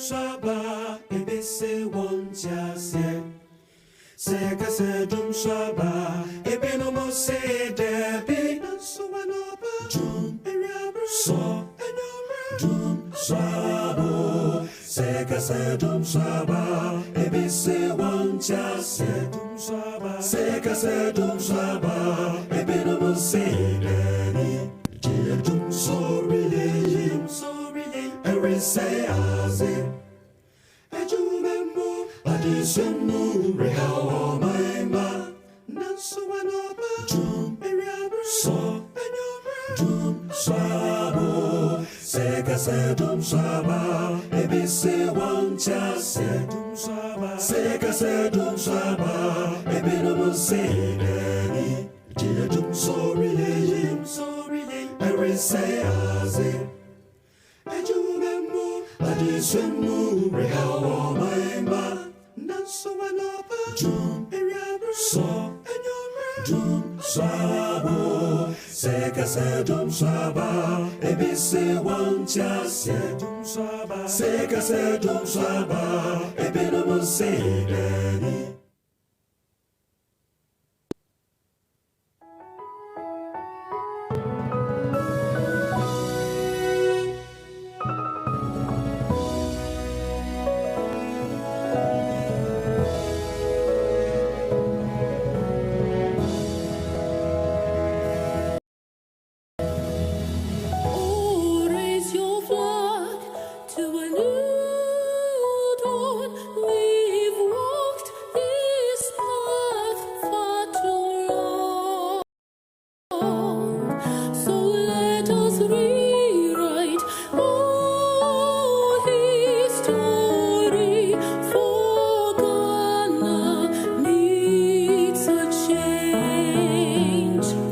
swaba ebese wonja se seka se dum swaba ebeno mo se debi so wanoba dum so dum swabo seka se dum swaba ebese wonja se dum swaba seka se dum swaba ebeno mo se debi dum so really every say as it Ejumemo adisumu rehawa maima Nansu wanaba Dum so Dum swabo Seka se dum swaba Ebise wancha se dum swaba Seka se dum swaba Ebinomu se deni Dear dum so really every say as it Ejumemo adisumu rehawa maima Nansu wanaba Dum swabo Seka se dum swaba Ebise wancha se dum swaba Seka se dum swaba Ebinomu se deni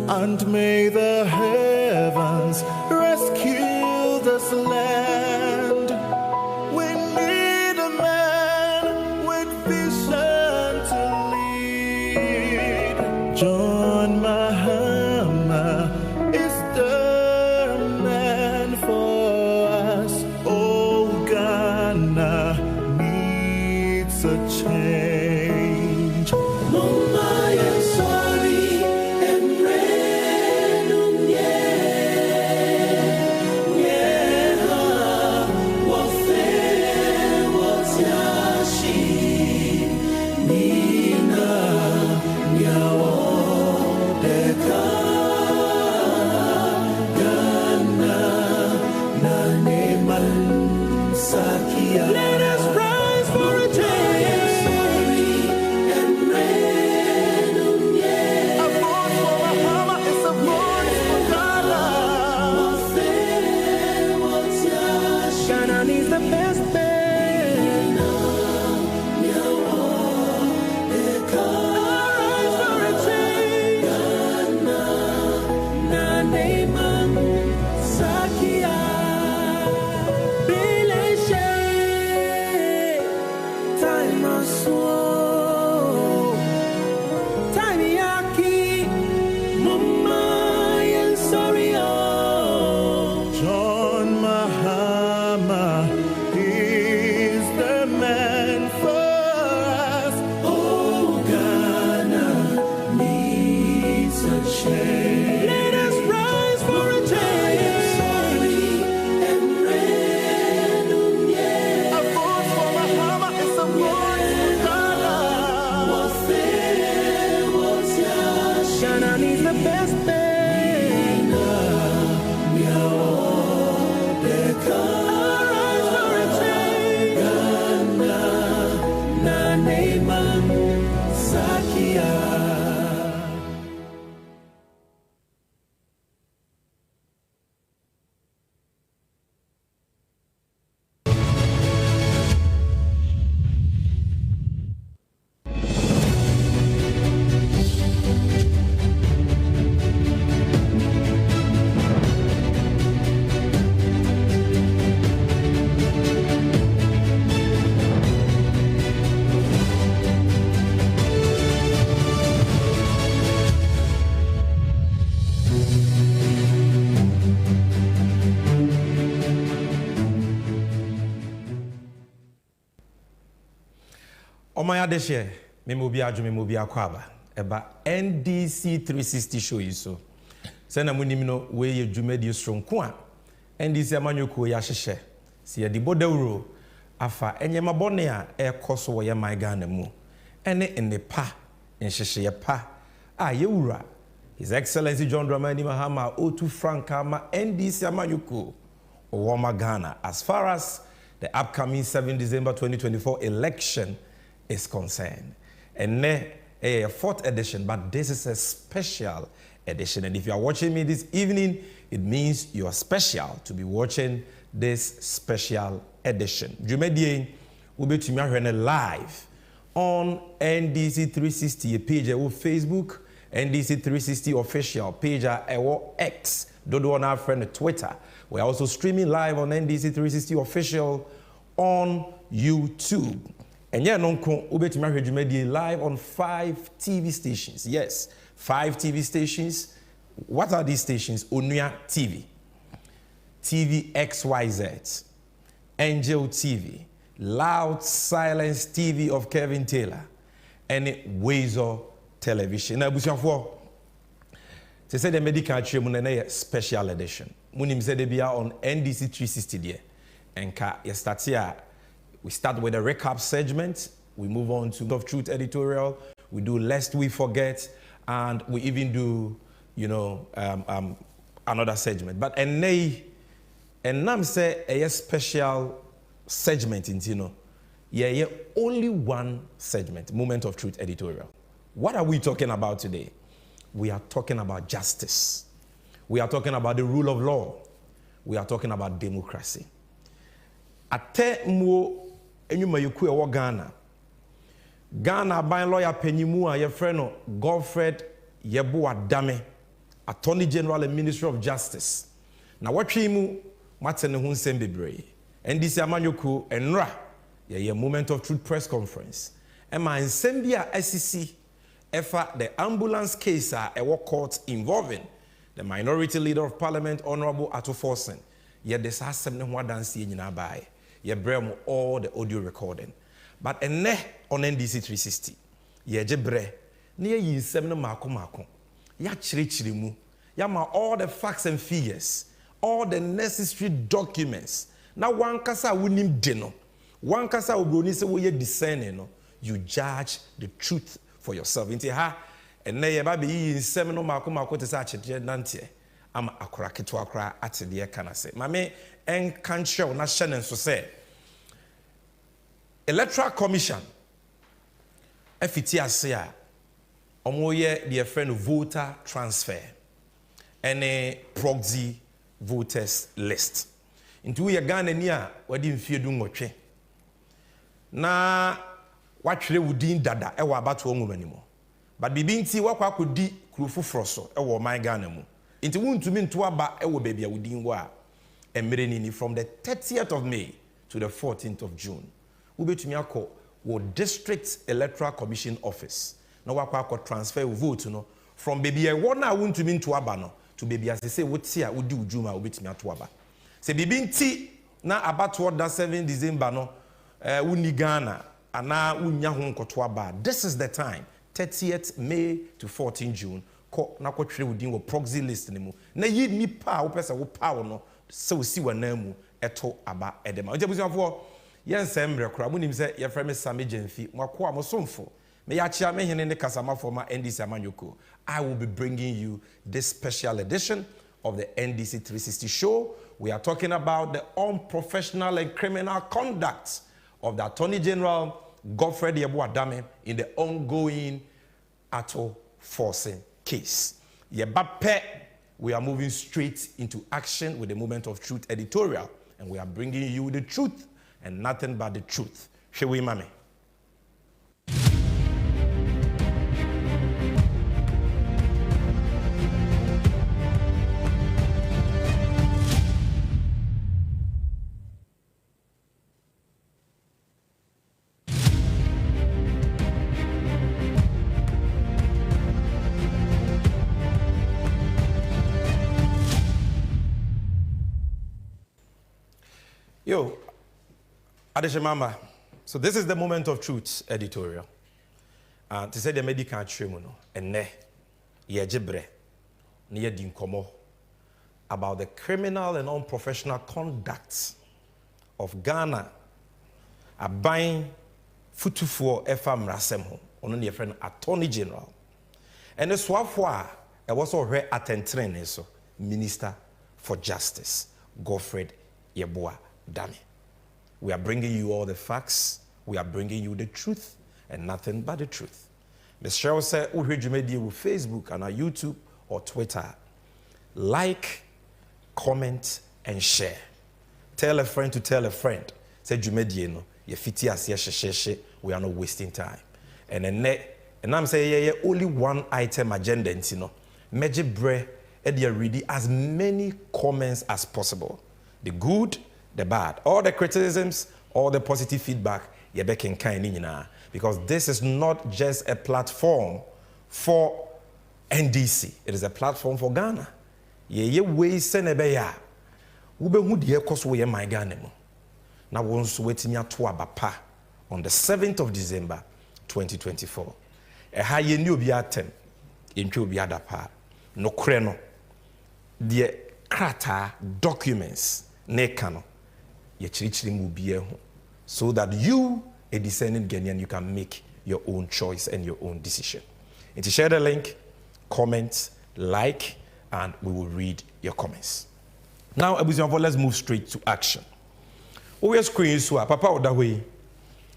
And may the heavens rescue this land. We need a man with vision to lead. John Mahama is the man for us. Oh, Ghana needs a change. Let us rise for a change. A voice for Bahama is a voice for Ghana. Ghana needs the best man. Rise for a change. Na neman sakia. John Mahama is the man for us. Oh, Ghana needs a change. Let us rise for a change. A voice for Bahama is a voice for Ghana. Ghana needs the best man. Arise for a change. Ghana, na neman sakia. Omaya deshe, memobia ju memobia kwaba. Eba NDC 360 show you so. Sena munimino we ye jumedi strong kwa. NDC amanyoko ya hyehyɛ. Si ye di bodawro afa enyema bɔne a ɛkɔ wo ye my Ghana mu. Ene nnepa nhyehyɛ pa a yewura His Excellency John Dramani Mahama Otu Franka ma NDC amanyoko Owoma Ghana as far as the upcoming 7 December 2024 election is concerned. And a 4th edition, but this is a special edition. And if you are watching me this evening, it means you are special to be watching this special edition. Jumedie will be live on NDC 360 a page on Facebook, NDC 360 official page at X, Dodo on our friend Twitter. We're also streaming live on NDC 360 official on YouTube. And yeah, nonko ubeti mahwejumedi live on 5 TV stations. Yes, 5 TV stations. What are these stations? Onua TV, TV XYZ, Angel TV, Loud Silence TV of Kevin Taylor, and Wezo Television. Now, busiafo, they say the medical treatment special edition. Munim said they be on NDC 360 there, and you start here. We start with a recap segment. We move on to of Truth editorial. We do Lest We Forget, and we even do, another segment. But and nam say a special segment in only one segment. Moment of Truth editorial. What are we talking about today? We are talking about justice. We are talking about the rule of law. We are talking about democracy. Ate mo enyuma yeku ewo Ghana by lawyer penyimu a ye friend Godfred Yeboah-Dame, Attorney General and Ministry of Justice. Na watwe mu mate ne ho nsem bebre. NDC amanyoku enra ye Moment of Truth press conference. Ema nsem bi a SEC efa the ambulance case a ewo court involving the minority leader of parliament Honorable Ato Forson. Ye des asem ne ho adanse nyina bae. Ye brem all the audio recording. But ene on NDC 360. Ye jebre. Ni ye yinsem no mako. Ya chiri mu. Ya ma all the facts and figures. All the necessary documents. Na wankasa wunim de no. Wankasa obroni se wo ye discerning no. You judge the truth for yourself. Inti ha ene ye ba be yinsem no mako te sa chede nante. Ama akora keto akora atede kana se. Mame en kanche na hye so say Electoral Commission efiti ase a omoye the friend voter transfer any proxy voters list into ye Ghana ni a wadi mfie du nwotwe na watwere wudin dada e wa abato onwuma ni mo but bibi nti wakwa akodi kurufu froso e wo man Ghana mu nti wuntumi nto aba e wo baabi a wudin wo a emere ni from the 30th of May to the 14th of June ubetumi akọ wo district electoral commission office na wakwa akọ transfer vote no from baby e wona wuntumi nto aba no to baby asese wote a wodi ujuma ubetumi ato aba se bibi nti na abato da 7 December no wuni Ghana ana wunya ho nkoto aba. This is the time 30th May to 14 June ko na ko twere wudin wo proxy list ni mu na yi nipa a wo pese wo power no se wo si wana mu eto aba edema ntebusiafo yen mre kura munim se ye frame Sammy Gyamfi mwako amosomfo me ya chia me hene ne kasama forma NDC amanyoko. I will be bringing you this special edition of the NDC 360 show. We are talking about the unprofessional and criminal conduct of the Attorney General Godfred Yeboah-Dame in the ongoing Ato Forson case. Yebape, we are moving straight into action with the Moment of Truth editorial, and we are bringing you the truth and nothing but the truth. Shall we, mami? Yo, Adeshe Mama, So this is the moment of truth editorial. To say the medical tribunal and ne yejebre ne yedinkomo about the criminal and unprofessional conduct of Ghana aban futufuo efa mrasem ho ono ne friend Attorney General and the swafo a was already attentrene so Minister for Justice Godfred Yeboah Dame. We are bringing you all the facts. We are bringing you the truth and nothing but the truth. Ms. Cheryl said, "We heard you made with Facebook and our YouTube or Twitter. Like, comment, and share. Tell a friend to tell a friend. Say you made you know you fiti as she. We are not wasting time. And I'm saying only one item agenda. You know, meje bre edia ready as many comments as possible. The good, the bad, all the criticisms, all the positive feedback, because this is not just a platform for NDC. It is a platform for Ghana. Ye way senebeya. Ube hu die koso ye my Ghana mo. Na wonso wetimi ato abapa on the 7th of December 2024. Ha ye ni obi atem. Entwe obi adapa. No kre no. The krata documents ne kano. Ye chirichiri mu bie ho. So that you, a discerning Ghanaian, you can make your own choice and your own decision. And to share the link, comment, like, and we will read your comments. Now, let's move straight to action. We are screen so Papa Odawe,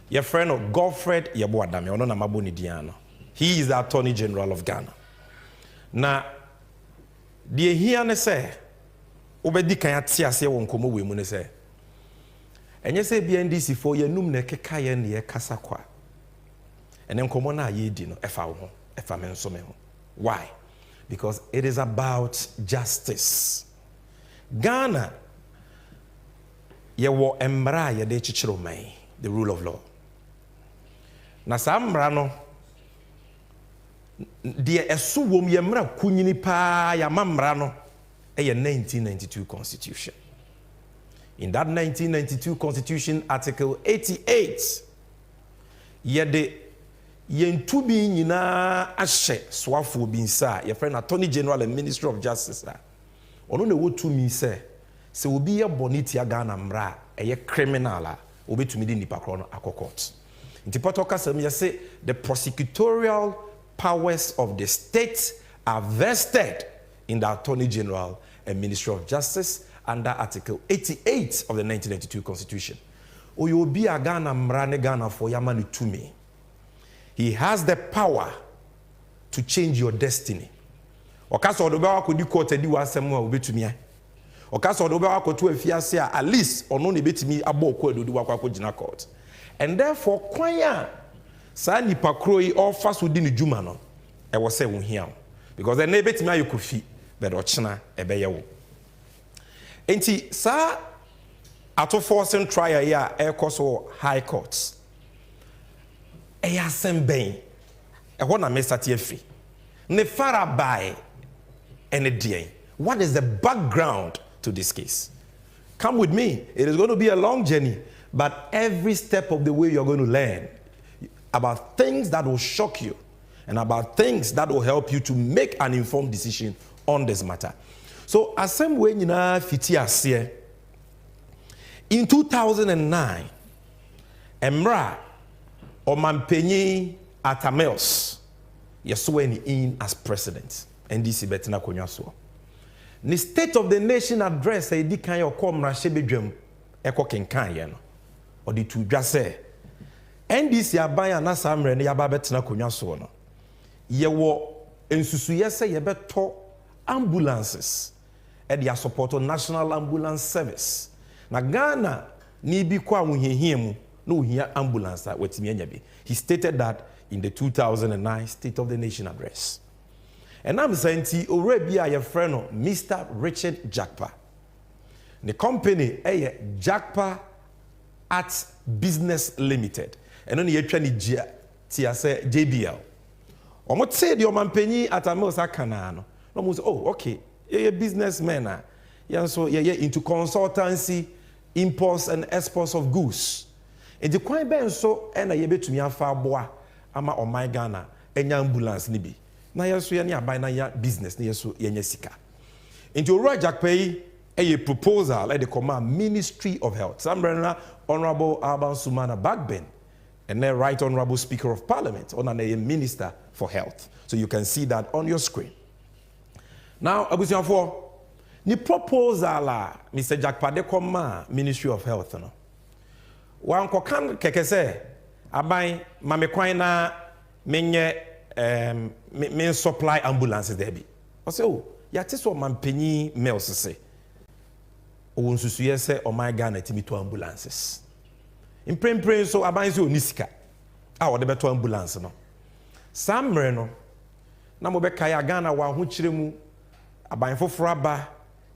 your friend of Godfred Yeboah Dame, he is the Attorney General of Ghana. Now, the here say, Obedi Kayati se wonkomo we mu ne say. And you say NDC for your num ne keka ye ne kasa kwa. And then komo na ye di no efa ho, efa menso me ho. Why? Because it is about justice. Ghana ye wo emra ye de chichiro mai, the rule of law. Na sa mra no de esu wom ye mra kunyini pa ya mamra no e ye 1992 constitution. In that 1992 Constitution, Article 88, yede yentubi nyina ashe swafo binsa your friend Attorney General and Minister of Justice ono ne wotumi se obi ye boniti ya Ghana mra eye criminal a obetumi di nipa kro no akokot. Nti potoka sam ye say the prosecutorial powers of the state are vested in the Attorney General and Minister of Justice under Article 88 of the 1992 Constitution. Oyobi agana mrane Ghana for yamani tumi. He has the power to change your destiny. Okasa odobewa ko di court edi wasem a obetumi. Okasa odobewa ko to afiase a at least ono ne betumi abo ko edo di wakwa ko gina court. And therefore kwanya sa nipa kroi offer so di ne djuma no e wo se wo hia. Because then e betumi ayokofi but ochina ebeye wo. Enti sa Ato Forson trial ya ekoso high courts. Eya semben. E ho na mesati afi. Ne farabai ene die. What is the background to this case? Come with me. It is going to be a long journey, but every step of the way you're going to learn about things that will shock you and about things that will help you to make an informed decision on this matter. So, as same way fiti ase in 2009, Emra Omampenyi Atameos yesweni in as president. NDC betina konyaso. Ni State of the Nation address e di kan yo komra shebedwam eko kenkan ye no. Odi tu dwa se NDC aban ana samre ne yaba betina konyaso no. Ye wo ensusuye se ye beto ambulances and they support National Ambulance Service. Na Ghana ni bi kwa muhehie mu no hia ambulance wetimi anya bi. He stated that in the 2009 State of the Nation address. And I'm saying already your friend Mr. Richard Jakpa. The company Jakpa Art Business Limited. And only yetwani JBL. Omo say the omampenyi Atameos akana no. No say oh okay. You're a businessman. You're into consultancy, imports and exports of goods. Enti kwan ben so na yebetumi afa aboa ama oman Ghana enya ambulance ni bi. Na yeso ye ne aban na ya business na yeso yenya sika. Enti owura jakpai a proposal at the command Ministry of Health. Sambrana Honorable Alban Sumana Backben and then Right Honorable Speaker of Parliament on a Minister for Health. So you can see that on your screen. Now, Abusian for the proposal Mr. Jack Padekoma Ministry of Health. No. Wan kokan kekese abai mamekwaina menye men supply ambulances there be. I say oh yati so mampenyi mails say. O nsusu yese o my Ghana timi to ambulances. In prem so abai so nisika. A o de beto ambulance no. Samre no na mo be kaya Ghana wa ho kire mu abai foforo aba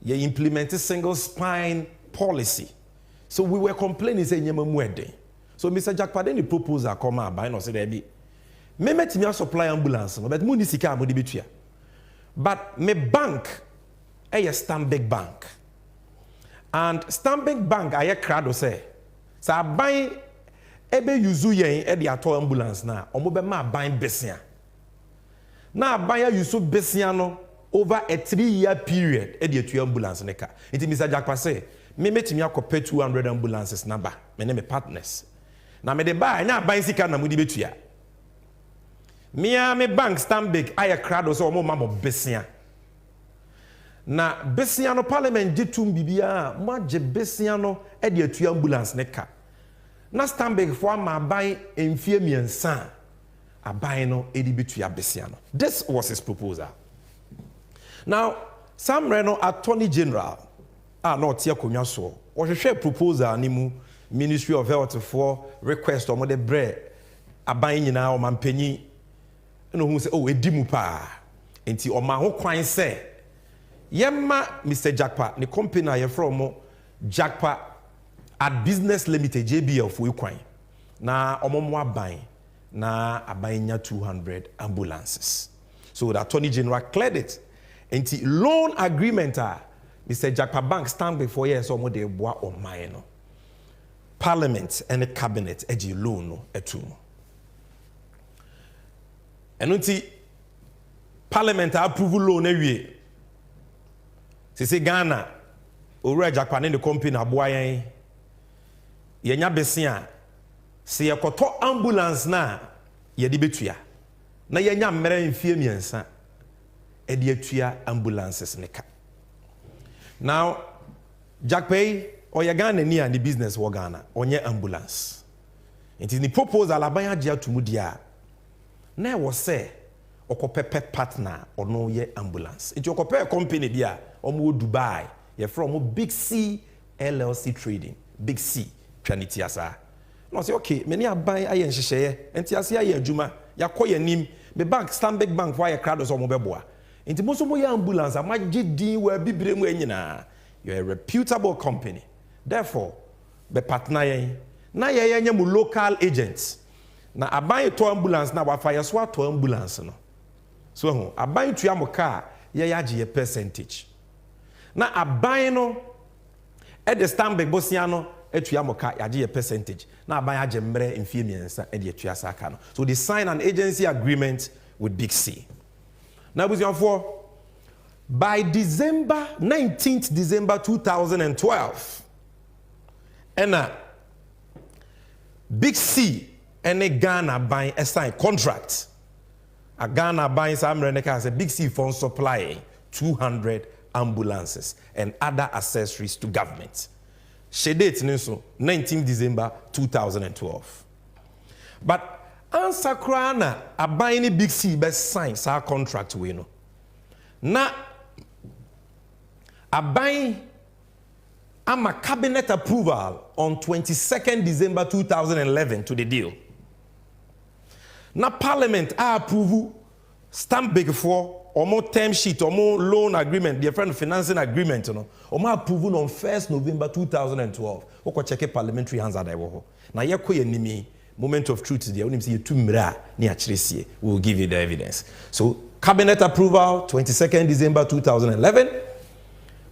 ye implement single spine policy. So we were complaining say nyema mu eden. So Mr. Jack Padeni proposal come abai no say there be. Me metimi supply ambulance no but mu nisika mo de betua. But me bank a Stanbic Bank. And Stanbic Bank aye crado say sa buy ebe yuzu yen e de ato ambulance na omo be ma buy besia. Na buy yuzu besia no over a 3-year period e de atu ambulance ne ka. Nti Mr. Jackpa say me metimi akope 200 ambulances number. Me ne me partners. Na me de buy nya buy sika na mudi betua. Me bank Stanbic aye crado so omo ma besia. Na besia no parliament ditum bibia mo age besia no e de atu ambulance ne ka. Na Stanbic for ma buy enfie miensa aban no e di betua besia no. This was his proposal. Now Sam Reno Attorney General no tie konwa so. O hwehwe proposal ni mu Ministry of Health for request o mo de bre aban nyina o mampanyi no hu say oh edi mu pa. Enti o ma ho kwan say Yemma Mr. Jackpa, the company I from Jackpa at Business Limited JBL for Ukraine. Na omomwa buying na abainya 200 ambulances. So the Attorney General cleared it. And the loan agreement Mr. Jackpa Bank stand before years or more de bois or mine. Parliament and the cabinet eji loan etum. And until Parliament approval loan ewie. Se Ghana owura Jackpa ne the company aboayen yenya besia se yekoto ambulance na ye de betua na yenya mmere mfie miensa e de atua ambulances ne ka. Now Jackpa oya Ghana ni and the business wo Ghana onye ambulance nti ni proposal aban age atumu dia na e wo se okopepe partner ono ye ambulance nti okope company dia omo Dubai ye from Big C LLC Trading Big C twaniti asa no say okay many aban aye nhyehyeye enti ase aye adwuma yakoye nim me bank Stanbic Bank for aye crowd so mo beboa enti mo so mo ye ambulance amagye din wa bibire mu anyina you are a reputable company therefore be partner yen na ye yenye mu local agents na aban to ambulance na wa fire so to ambulance no so ho aban tua mo car ye yagye ye percentage na aban no e de Stanbic bosia no etua mo car yagye ye percentage na aban yagye mre mfie miensa e de etua saka no so they sign an agency agreement with Big C. Now for by December 19th December 2012 and Big C and a Ghana buying a signed contract. A Ghana buying some as a Big C fund supplying 200 ambulances and other accessories to government. She date 19th December 2012. But answer krana a buying Big C best sign our contract we know. Na a buying a cabinet approval on 22nd December 2011 to the deal. Na Parliament approve Stanbic for or more term sheet or more loan agreement, the friend financing agreement, or more approval on 1st November 2012. Oko check parliamentary hands at Iwo. Na ye koye nimi moment of truth there. Onim say tu mra ni achresie. We will give you the evidence. So cabinet approval 22nd December 2011.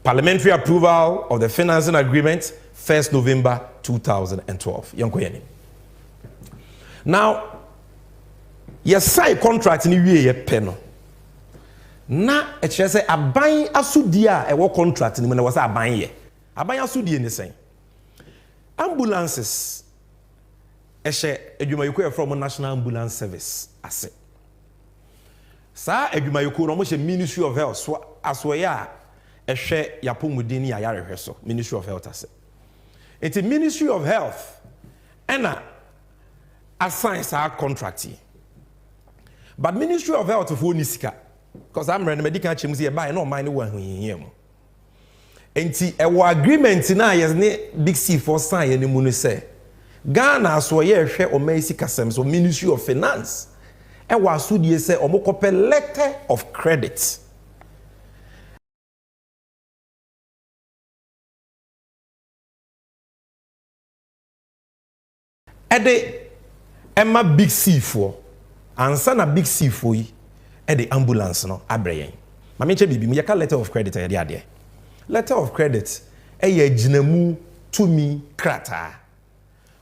Parliamentary approval of the financing agreement 1st November 2012. Yonko yeni. Now, yes, sign contract ni wie ye pe no. Na e kire say aban asudi a e wo contract ni mo na wo say aban ye. Aban asudi ni sen. Ambulances ehye adwumayiko from National Ambulance Service ase. Sa adwumayiko no mo hye Ministry of Health so asoye a ehwe yapomudini ayarehwe so Ministry of Health ase. It's the Ministry of Health ena assign sa contract. But Ministry of Health for ni sika because I'm running medical chemu say buy no mind one here mo. Enti ewo agreement na yes ne Big C for sign ni mu no say Ghana so ye hwe o mai sika sem so Ministry of Finance ewo asudie say o mokope letter of credit. Ede Emma Big C for ansa na Big C for yi ede ambulance no abreyen ma me che bibi me yaka letter of credit e de ade letter of credit ye ginamu to me krata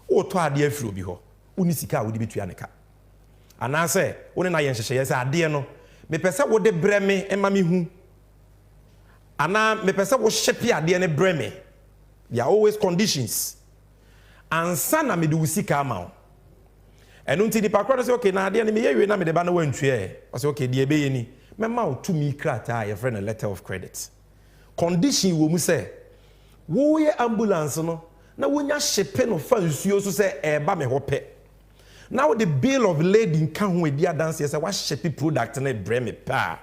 o to ade afiri obi ho uni sika wo de betua ne ka ana se woni na ye nhyehyeye se ade no me pese wo de breme ema me hu ana me pese wo shipi ade ne breme there are always conditions ansa na me de usika ama enu nti nipa kwado say okay na ade ne me yewe na me de ba na wantue o say okay de ebe ye ni me ma o to me krata your friend a letter of credit condition wo mu say wo ye ambulance no na wonya shipe no fa nsuo so say e ba me hope now the bill of lading kan ho edi adanse say wa shipe product na bre me pa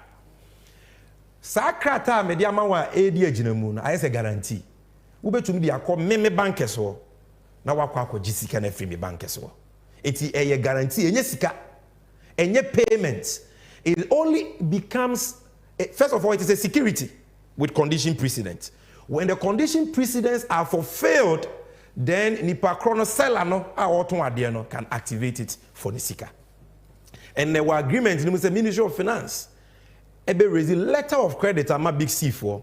sa krata me de ama wa edi aginamu no aye say guarantee wo betum de akọ me bank so na wakọ akọ sika na free me bank so eti eye guarantee enye sika enye payment it only becomes first of all it is a security with condition precedent. When the condition precedents are fulfilled, then nipa chrono seller no no can activate it for the sika. And there were agreements in the Ministry of Finance. Ebe raise letter of credit ama Big C for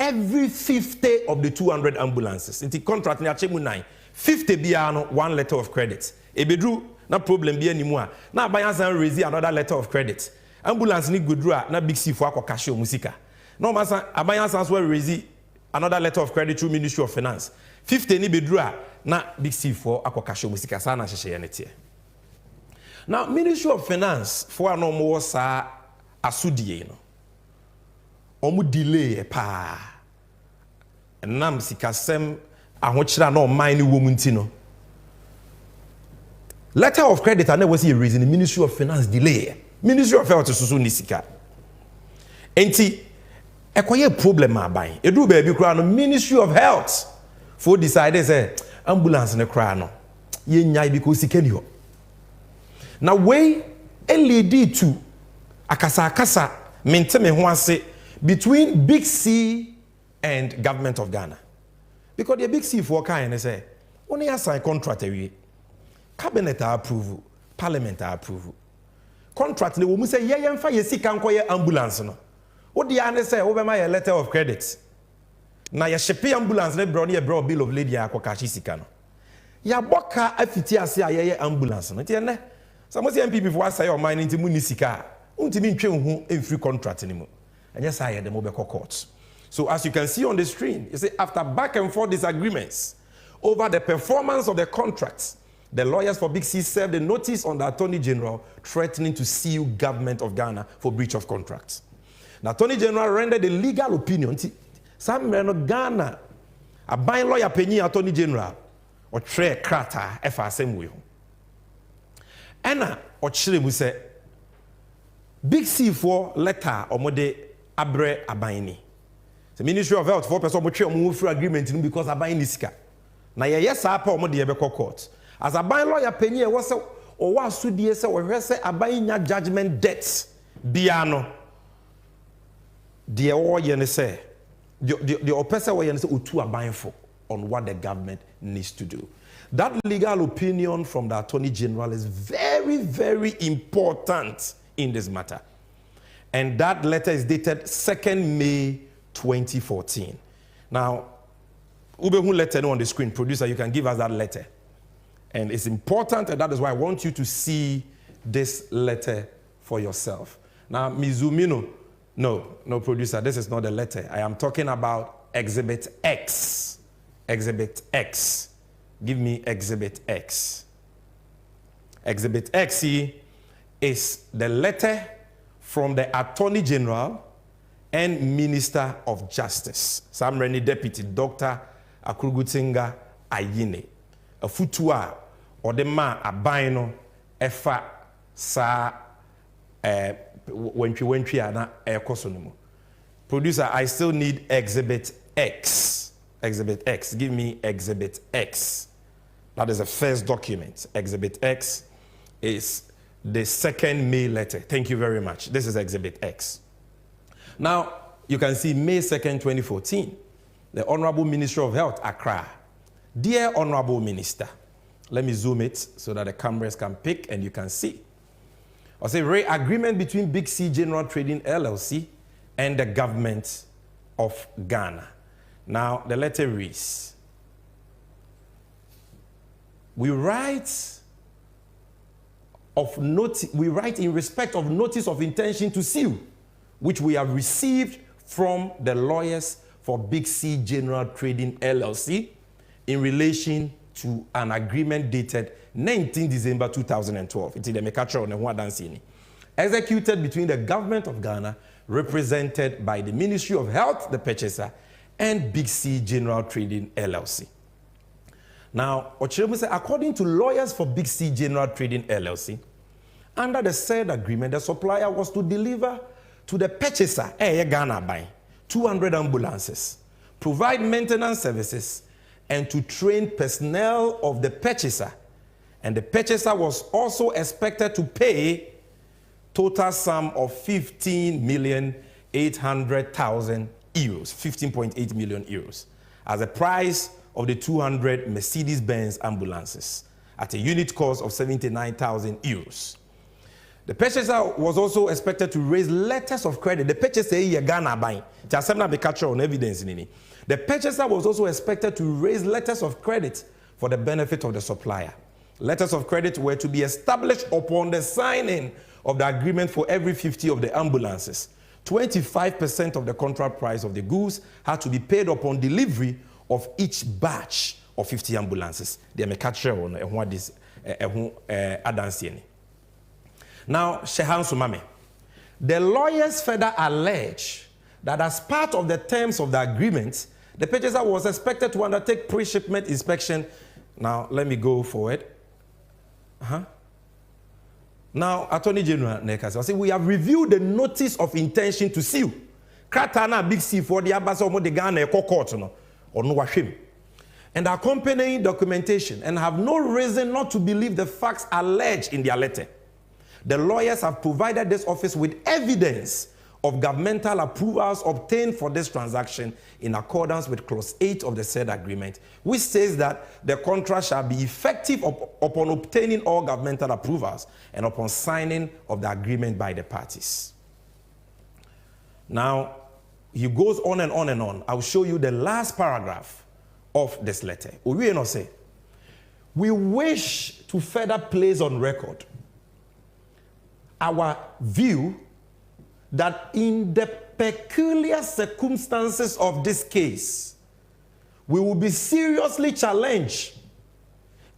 every 50 of the 200 ambulances. In the contract ni achemu 9, 50 biano one letter of credit. Ebe drew na problem bi anymore. Na abayansan raise another letter of credit. Ambulance ni godru na Big C for akọ cash musika. No matter abayansan will raise another letter of credit through Ministry of Finance. 50 ni bedru na Big C for akọ cash musika sa na hyehye ne tie. Now Ministry of Finance for no more sa asudie no. Omu delay pa. Nam sikasem ahokyira na o man ni wo munti no. Letter of credit and was a reason the Ministry of Finance delay. Ministry of Health susu ni sika. Enti ekoye problem aban. Edu baby kra no Ministry of Health for decide say ambulance ne kra no. Ye nyai because sika ni ho. Na way e lead to akasa mente me ho ase between Big C and government of Ghana. Because the Big C for kind say only assign contract awie. Cabinet approve, parliament approve. Contract ne wo mu say ye yemfa ye sika nkoye ambulance no. Wo de ane say wo be ma ye letter of credit. Na ye shipe ambulance ne bro ne ye bro bill of lading akoka sika no. Ya boka afiti ase a ye ambulance no. Tie ne. Some say MPP for say o man nti mu ni sika. Untimi ntwe hu every contract ni mu. Anya say ye dem be court. So as you can see on the screen, you see after back and forth disagreements over the performance of the contracts, the lawyers for Big C served a notice on the Attorney General threatening to sue government of Ghana for breach of contracts. The Attorney General rendered a legal opinion. Some men of Ghana, a buying lawyer penny Attorney General, or tre krata FSM way. Anna or Chile say Big C for letter or mode abre abaini. The Ministry of Health for person move through agreement because abaini sika. Na yes apa or mode ebeko court. As a buy lawyer penny was or was sudie se or say abayinya judgment debts biano. The or yen say the opesa or yen say utu abayin for on what the government needs to do. That legal opinion from the Attorney General is very, very important in this matter. And that letter is dated 2nd May 2014. Now, Ubehu letter on the screen, producer, you can give us that letter. And it's important, and that is why I want you to see this letter for yourself. Now, Mizumino, no, producer, this is not the letter. I am talking about Exhibit X. Exhibit X. Give me Exhibit X. Exhibit X is the letter from the Attorney General and Minister of Justice, Samreni Deputy Dr. Akrugutinga Ayine. A futua or the ma abino efa sa wentri ana ekosonumu. Producer, I still need Exhibit X. Exhibit X. Give me Exhibit X. That is the first document. Exhibit X is the second May letter. Thank you very much. This is Exhibit X. Now, you can see May 2nd, 2014, the Honorable Minister of Health, Accra. Dear Honorable Minister, let me zoom it so that the cameras can pick and you can see. I say, agreement between Big C General Trading LLC and the government of Ghana. Now, the letter reads, we write in respect of notice of intention to sue, which we have received from the lawyers for Big C General Trading LLC in relation to an agreement dated 19 December 2012. It's the Mekacha on the executed between the government of Ghana, represented by the Ministry of Health, the purchaser, and Big C General Trading LLC. Now, according to lawyers for Big C General Trading LLC, under the said agreement, the supplier was to deliver to the purchaser, Ghana buying, 200 ambulances, provide maintenance services, and to train personnel of the purchaser. And the purchaser was also expected to pay total sum of 15,800,000 euros, 15.8 million euros, as a price of the 200 Mercedes-Benz ambulances at a unit cost of 79,000 euros. The purchaser was also expected to raise letters of credit. The purchaser is Ghana buying. On evidence. The purchaser was also expected to raise letters of credit for the benefit of the supplier. Letters of credit were to be established upon the signing of the agreement for every 50 of the ambulances. 25% of the contract price of the goods had to be paid upon delivery of each batch of 50 ambulances. They may catch on what this adansieni. Now, Shehan Sumame, the lawyers further allege that as part of the terms of the agreement, the purchaser was expected to undertake pre-shipment inspection. Now, let me go forward. Now, Attorney General Nekas, I say we have reviewed the notice of intention to sue. Kratana Big C for the Abbas of the Ghana court or no washim. And accompanying documentation, and have no reason not to believe the facts alleged in their letter. The lawyers have provided this office with evidence of governmental approvals obtained for this transaction in accordance with Clause 8 of the said agreement, which says that the contract shall be effective upon obtaining all governmental approvals and upon signing of the agreement by the parties. Now, he goes on and on and on. I'll show you the last paragraph of this letter. We wish to further place on record our view that in the peculiar circumstances of this case, we will be seriously challenged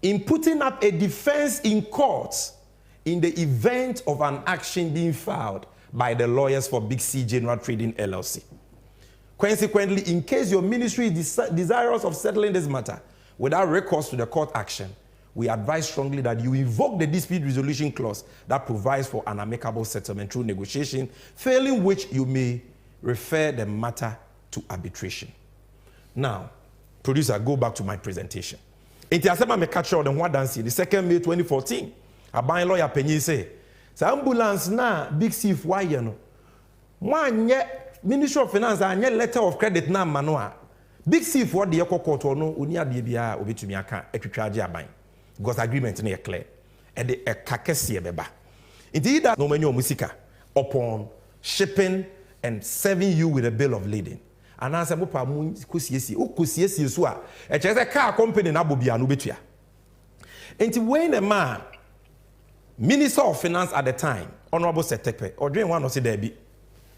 in putting up a defense in court in the event of an action being filed by the lawyers for Big C General Trading LLC. Consequently, in case your ministry is desirous of settling this matter without recourse to the court action, we advise strongly that you invoke the dispute resolution clause that provides for an amicable settlement through negotiation, failing which you may refer the matter to arbitration. Now, producer, go back to my presentation. In the Asema Mekacha on the 2nd May 2014, a buying lawyer Penny say, ambulance na Big C why no. One Ministry of Finance and letter of credit na manoa. Big C for the court or no unia bia obitumiaka etwetwaje aban. Because agreement na clear. And the kakesi beba. Indeed that no many musika upon shipping and serving you with a bill of lading. And answer mopa mu kusiesi so a e chese car company na bobia no betua. Enti when a man, Minister of Finance at the time, Honorable Setekpe, or during one of the Debbie,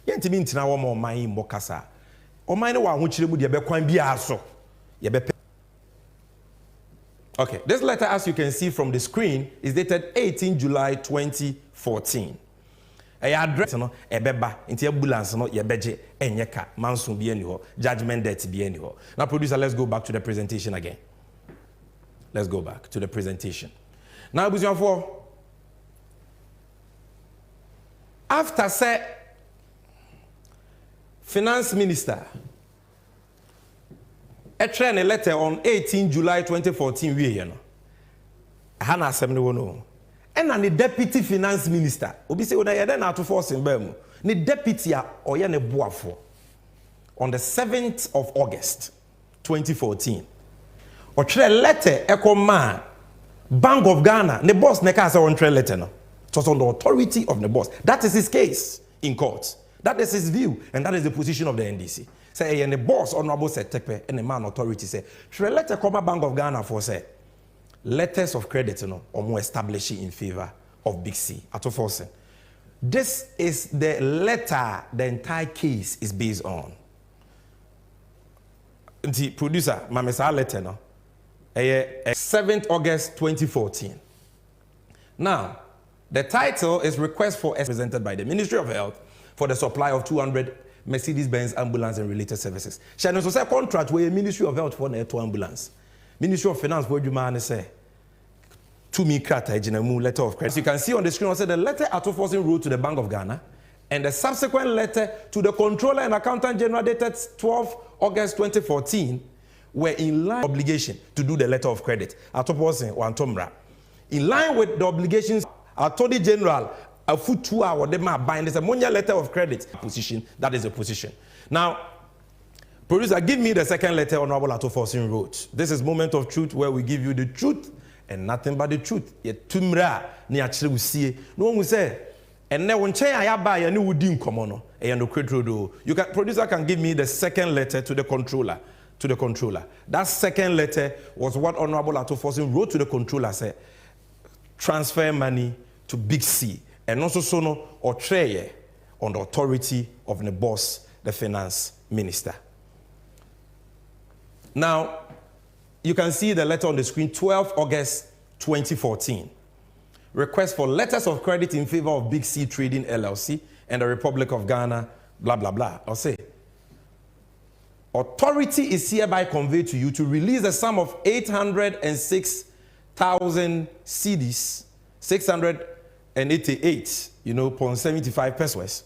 yet mean to now more my Mokasa, or mine one which would be a bequine be also. Okay, this letter, as you can see from the screen, is dated 18 July 2014. A address no ebeba into ambulance no yebeje enyeka manso bi eni ho judgment debt bi eni ho. Now producer, let's go back to the presentation again. Let's go back to the presentation. Now for after say finance minister a letter on 18 July 2014 we you know hana assembly wono and the deputy finance minister obi say una yede na Ato Forson ba mu ni deputy a oye ne boafo on the 7th of August 2014 or tre letter ekoma Bank of Ghana the boss ne ka say on tre letter no it was on the authority of the boss. That is his case in court. That is his view and that is the position of the NDC. Say and the boss Honorable Setekpe and the man authority say tre letter come Bank of Ghana for say letters of credit, or more establishing in favor of Big C, Ato Forson. This is the letter the entire case is based on. The producer, Mamesa letter, 7th August 2014. Now, the title is Request for presented by the Ministry of Health for the supply of 200 Mercedes-Benz ambulance and related services. She also say contract with the Ministry of Health for the ambulance. Ministry of Finance, what do you man say? To me, letter of credit. As you can see on the screen, I said the letter Ato Forson wrote to the Bank of Ghana, and the subsequent letter to the Controller and Accountant General dated 12 August 2014 were in line with the obligation to do the letter of credit. Ato Forson or Antomra. In line with the obligations, Attorney General, a foot 2 hour, they might bind this ammonia letter of credit position. That is the position. Now, producer, give me the second letter Honorable Ato Forson wrote. This is moment of truth where we give you the truth and nothing but the truth. Yet tumra ni actually we see. No one will say, and now when I buy a new dim common and no credit. You can producer can give me the second letter to the controller. To the controller. That second letter was what Honorable Ato Forson wrote to the controller. Say, transfer money to Big C and also sono or trade on the authority of the boss, the finance minister. Now, you can see the letter on the screen, 12 August 2014. Request for letters of credit in favor of Big C Trading LLC and the Republic of Ghana, blah, blah, blah. I'll say, authority is hereby conveyed to you to release a sum of 806,000 cedis, 688, 0.75 pesos,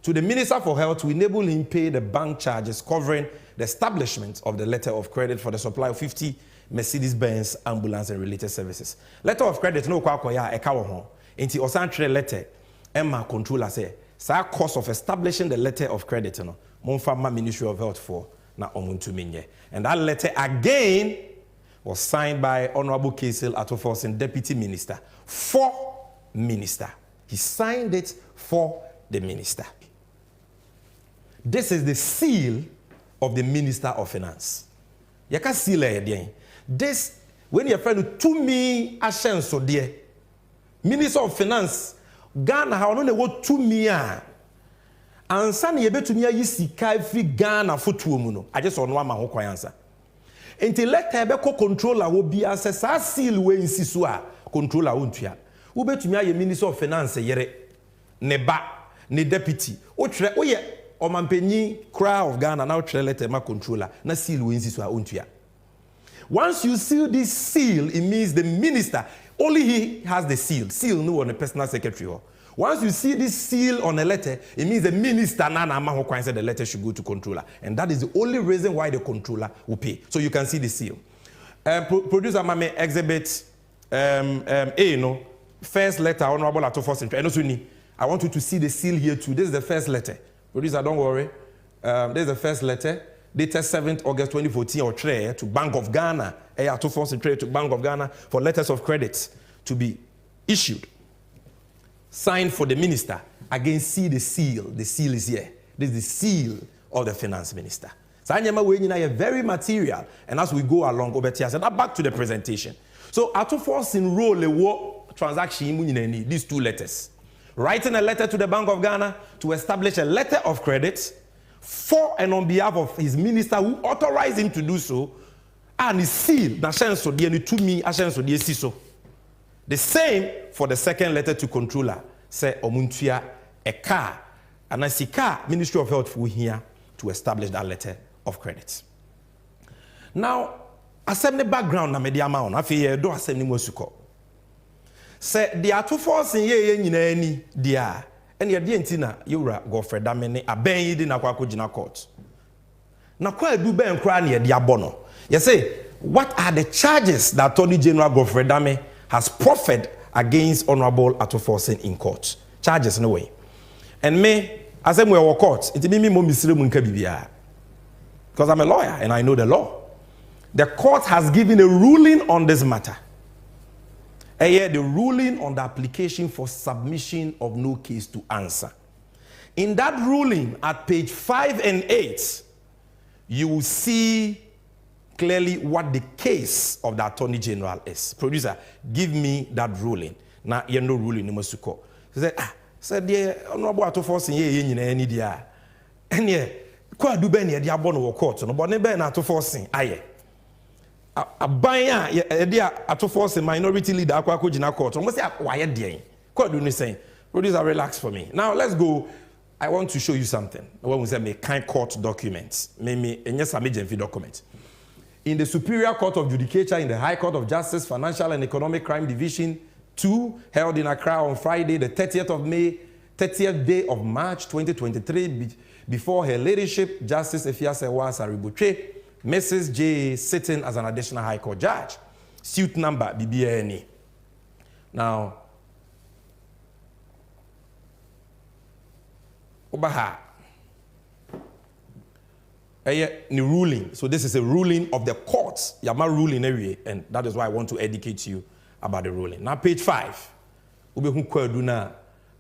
to the Minister for Health to enable him pay the bank charges covering the establishment of the letter of credit for the supply of 50 Mercedes-Benz ambulance and related services. Letter of credit no kwa ya eka wo ho. Enti osantre letter Emma controller say, "Sa cost of establishing the letter of credit no, monfa ma Ministry of Health for na omuntu minye." And that letter again was signed by Honorable Kesel Ato Forson, Deputy Minister, for Minister. He signed it for the Minister. This is the seal of the Minister of Finance. You can seal it. This, when you're friend to me, Ashen so dear, Minister of Finance, Ghana, how no what to me, and San Yebe to me, you see, free Ghana for 2 muno. I just want one man who answer. Until let Tebeko controller will be as a seal way in Sisua, controller untia. Ube to me, a Minister of Finance, yere, neba, ne deputy, oye. O mampenyi crowd of Ghana now letter ma controller na seal we insist untua. Once you seal this seal, it means the minister only he has the seal. Seal no on the personal secretary. Once you see this seal on a letter, it means the minister na ma said the letter should go to controller, and that is the only reason why the controller will pay. So you can see the seal. Producer mame exhibit A first letter Honorable Ato Forson. I want you to see the seal here too. This is the first letter. Producer, don't worry. There's the first letter, dated 7th August 2014, or trade to Bank of Ghana. Ato Forson trade to Bank of Ghana for letters of credit to be issued. Signed for the minister. Again, see the seal. The seal is here. This is the seal of the finance minister. So, very material. And as we go along, now back to the presentation. So Ato Forson role a war transaction these 2 letters. Writing a letter to the Bank of Ghana to establish a letter of credit for and on behalf of his minister who authorized him to do so, and his seal, the same for the second letter to controller, say Omuntia a car, and I see car Ministry of Health for here to establish that letter of credit. Now, assembly background na media amount, I feel do assembly mosuko. Say the Ato Forson ye nyina ni dia and ye di ntina yura Godfrey Damene aben yi di na kwako jina court. Na kwa du ben kra na ye dia bono. You say, what are the charges that Attorney General Godfrey Dame has proffered against Honorable Ato Forson in court? Charges no way. And me, as I'm in court, it be me mo misiri mu nka bibia. Because I'm a lawyer and I know the law. The court has given a ruling on this matter. And yet the ruling on the application for submission of no case to answer. In that ruling, at page 5 and 8, you will see clearly what the case of the Attorney General is. Producer, give me that ruling. Now, you know ruling in Masuko. He said, the Honorable Ato Forson ye nyina any dia. And ye, kwa du ben ye dia bono wo court no, but ne ben Ato Forson aye. Abanya ye dia Ato Forson minority leader akwa jina court. No say why dey. Kwa do ni saying, producer, relax for me. Now let's go. I want to show you something. When we say me kind court documents. Me enye Sammy Gyamfi document. In the Superior Court of Judicature, in the High Court of Justice, Financial and Economic Crime Division 2, held in Accra on Friday, the 30th of May, 30th day of March 2023, before her ladyship, Justice Efiasewa Saribuche, Mrs. J, sitting as an additional High Court judge. Suit number BBNE. Now, Obaha. The ruling. So this is a ruling of the courts. Yama ruling area, and that is why I want to educate you about the ruling. Now, page 5. Ube kwaduna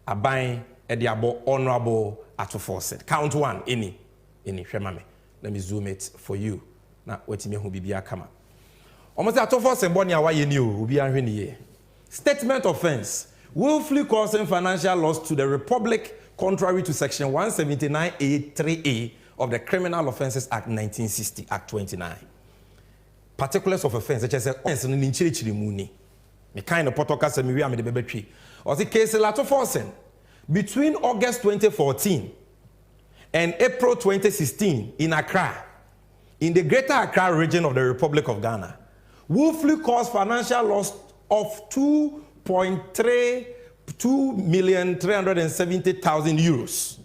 abain ediabo Honorable Ato Forson. Count 1. Any. Shemame. Let me zoom it for you. Now, wait me who bibia kama. Almost Ato Forson boni awaye ni o. Ubi anhwe statement offense. Willfully causing financial loss to the Republic contrary to section 179A3A of the Criminal Offences Act 1960, Act 29. Particulars of offense, such as offense in the muni. Me kind of protocol me we am the baby tree. Or the case Ato Forson between August 2014 and April 2016 in Accra, in the Greater Accra region of the Republic of Ghana, willfully caused financial loss of 2,370,000 euros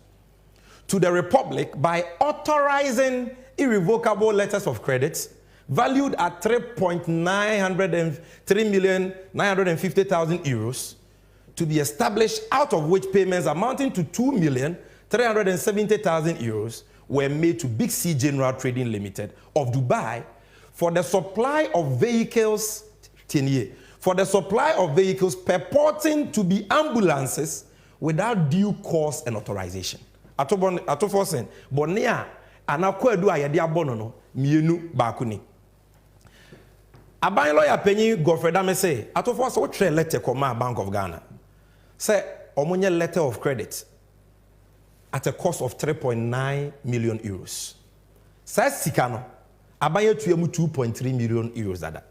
to the Republic by authorizing irrevocable letters of credit valued at 3,950,000 euros to be established, out of which payments amounting to 2,370,000 euros were made to Big C General Trading Limited of Dubai for the supply of vehicles, purporting to be ambulances without due course and authorization. Ato Forson bonia anakwadu ayede abono no mienu bakuni. Aban lawyer penyi Godfrey Dame say Ato Forson what trade letter come Bank of Ghana. Say omonye letter of credit at a cost of 3.9 million euros. Say sika no aban yetua mu 2.3 million euros dada.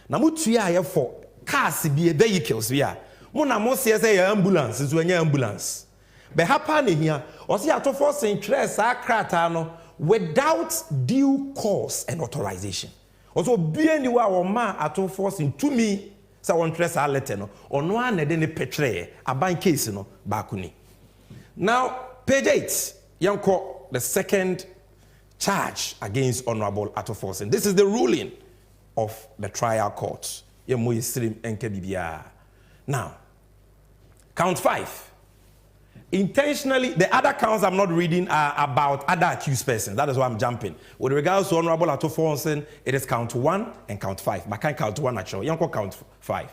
Na mutua aye for cars bi vehicles bi mo na mo say ambulance so anya ambulance. But happen here, or see Ato Forson interest no without due course and authorization. Also, be anywhere or ma Ato Forson to me, so one interest a letter no, or no one then petre a bank case no bakuni. Now, page 8, yanko the second charge against Honorable Ato Forson. This is the ruling of the trial court. Now, count 5. Intentionally, the other counts I'm not reading are about other accused persons. That is why I'm jumping. With regards to Honorable Ato Forson, it is count 1 and count 5. But I can't count 1 actually. You can count 5.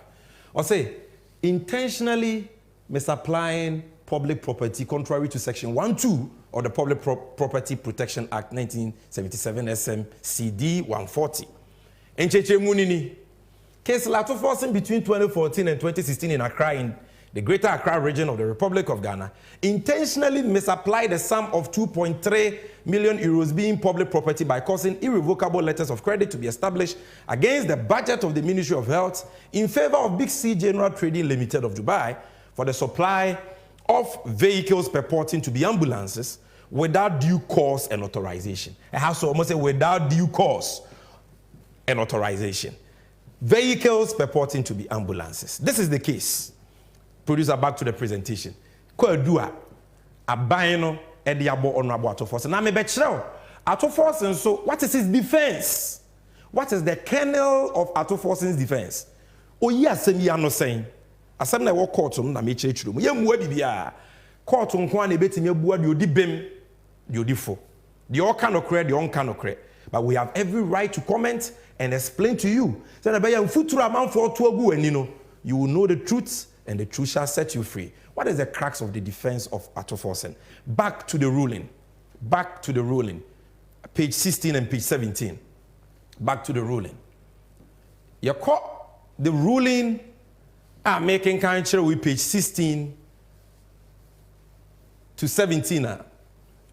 Or say, intentionally misapplying public property contrary to section 1(2) of the Public Property Protection Act 1977 SM CD 140. Encheche munini Case Ato Forson between 2014 and 2016 in Accra, in the Greater Accra region of the Republic of Ghana, intentionally misapplied the sum of 2.3 million euros being public property by causing irrevocable letters of credit to be established against the budget of the Ministry of Health in favor of Big C General Trading Limited of Dubai for the supply of vehicles purporting to be ambulances without due cause and authorization. I have to almost say without due cause and authorization. Vehicles purporting to be ambulances. This is the case. Producer, back to the presentation. Kwadua abayno ediabo honorable Ato Forson. Na me be kire Ato Forson, so what is his defense? What is the kernel of Ato Forson's defense? Oyi asem ya no sen. Asem na wo court no na me kire kire mu. Ye muwa bibia. Court nko na betimi abua de odi bem, de odi fo. The all kind of credit, the all kind of credit. But we have every right to comment and explain to you. So that by your future amount for to and you will know the truth and the truth shall set you free. What is the crux of the defense of Ato Forson? Back to the ruling. Back to the ruling. Page 16 and page 17. Back to the ruling. You caught the ruling making kind with page 16 to 17.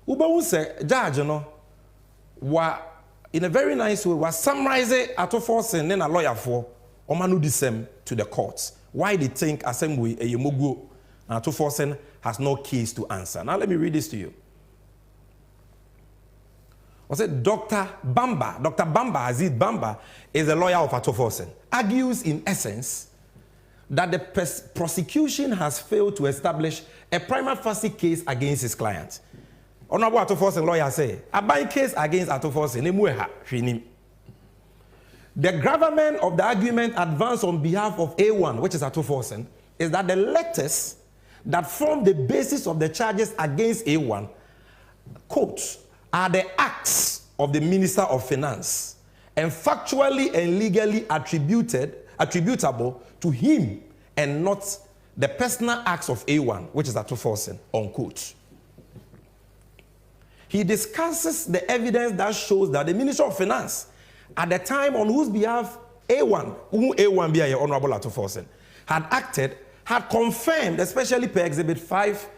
Uba will say, Judge, you know, in a very nice way, was summarizing Ato Forson and a lawyer for Omanu Disem to the courts. Why they think Assembly a Yemogu Ato Forson has no case to answer. Now let me read this to you. I said Dr. Bamba, Aziz Bamba, is a lawyer of Ato Forson, argues in essence that the prosecution has failed to establish a prima facie case against his client. Honorable Ato Forson lawyer say, a buying case against Ato Forson, the gravamen of the argument advanced on behalf of A1, which is Ato Forson, is that the letters that form the basis of the charges against A1, quote, are the acts of the Minister of Finance and factually and legally attributable to him and not the personal acts of A1, which is Ato Forson, unquote. He discusses the evidence that shows that the Minister of Finance, at the time on whose behalf A1, whom A1 be a Honorable Ato Forson, had acted, had confirmed, especially per Exhibit 5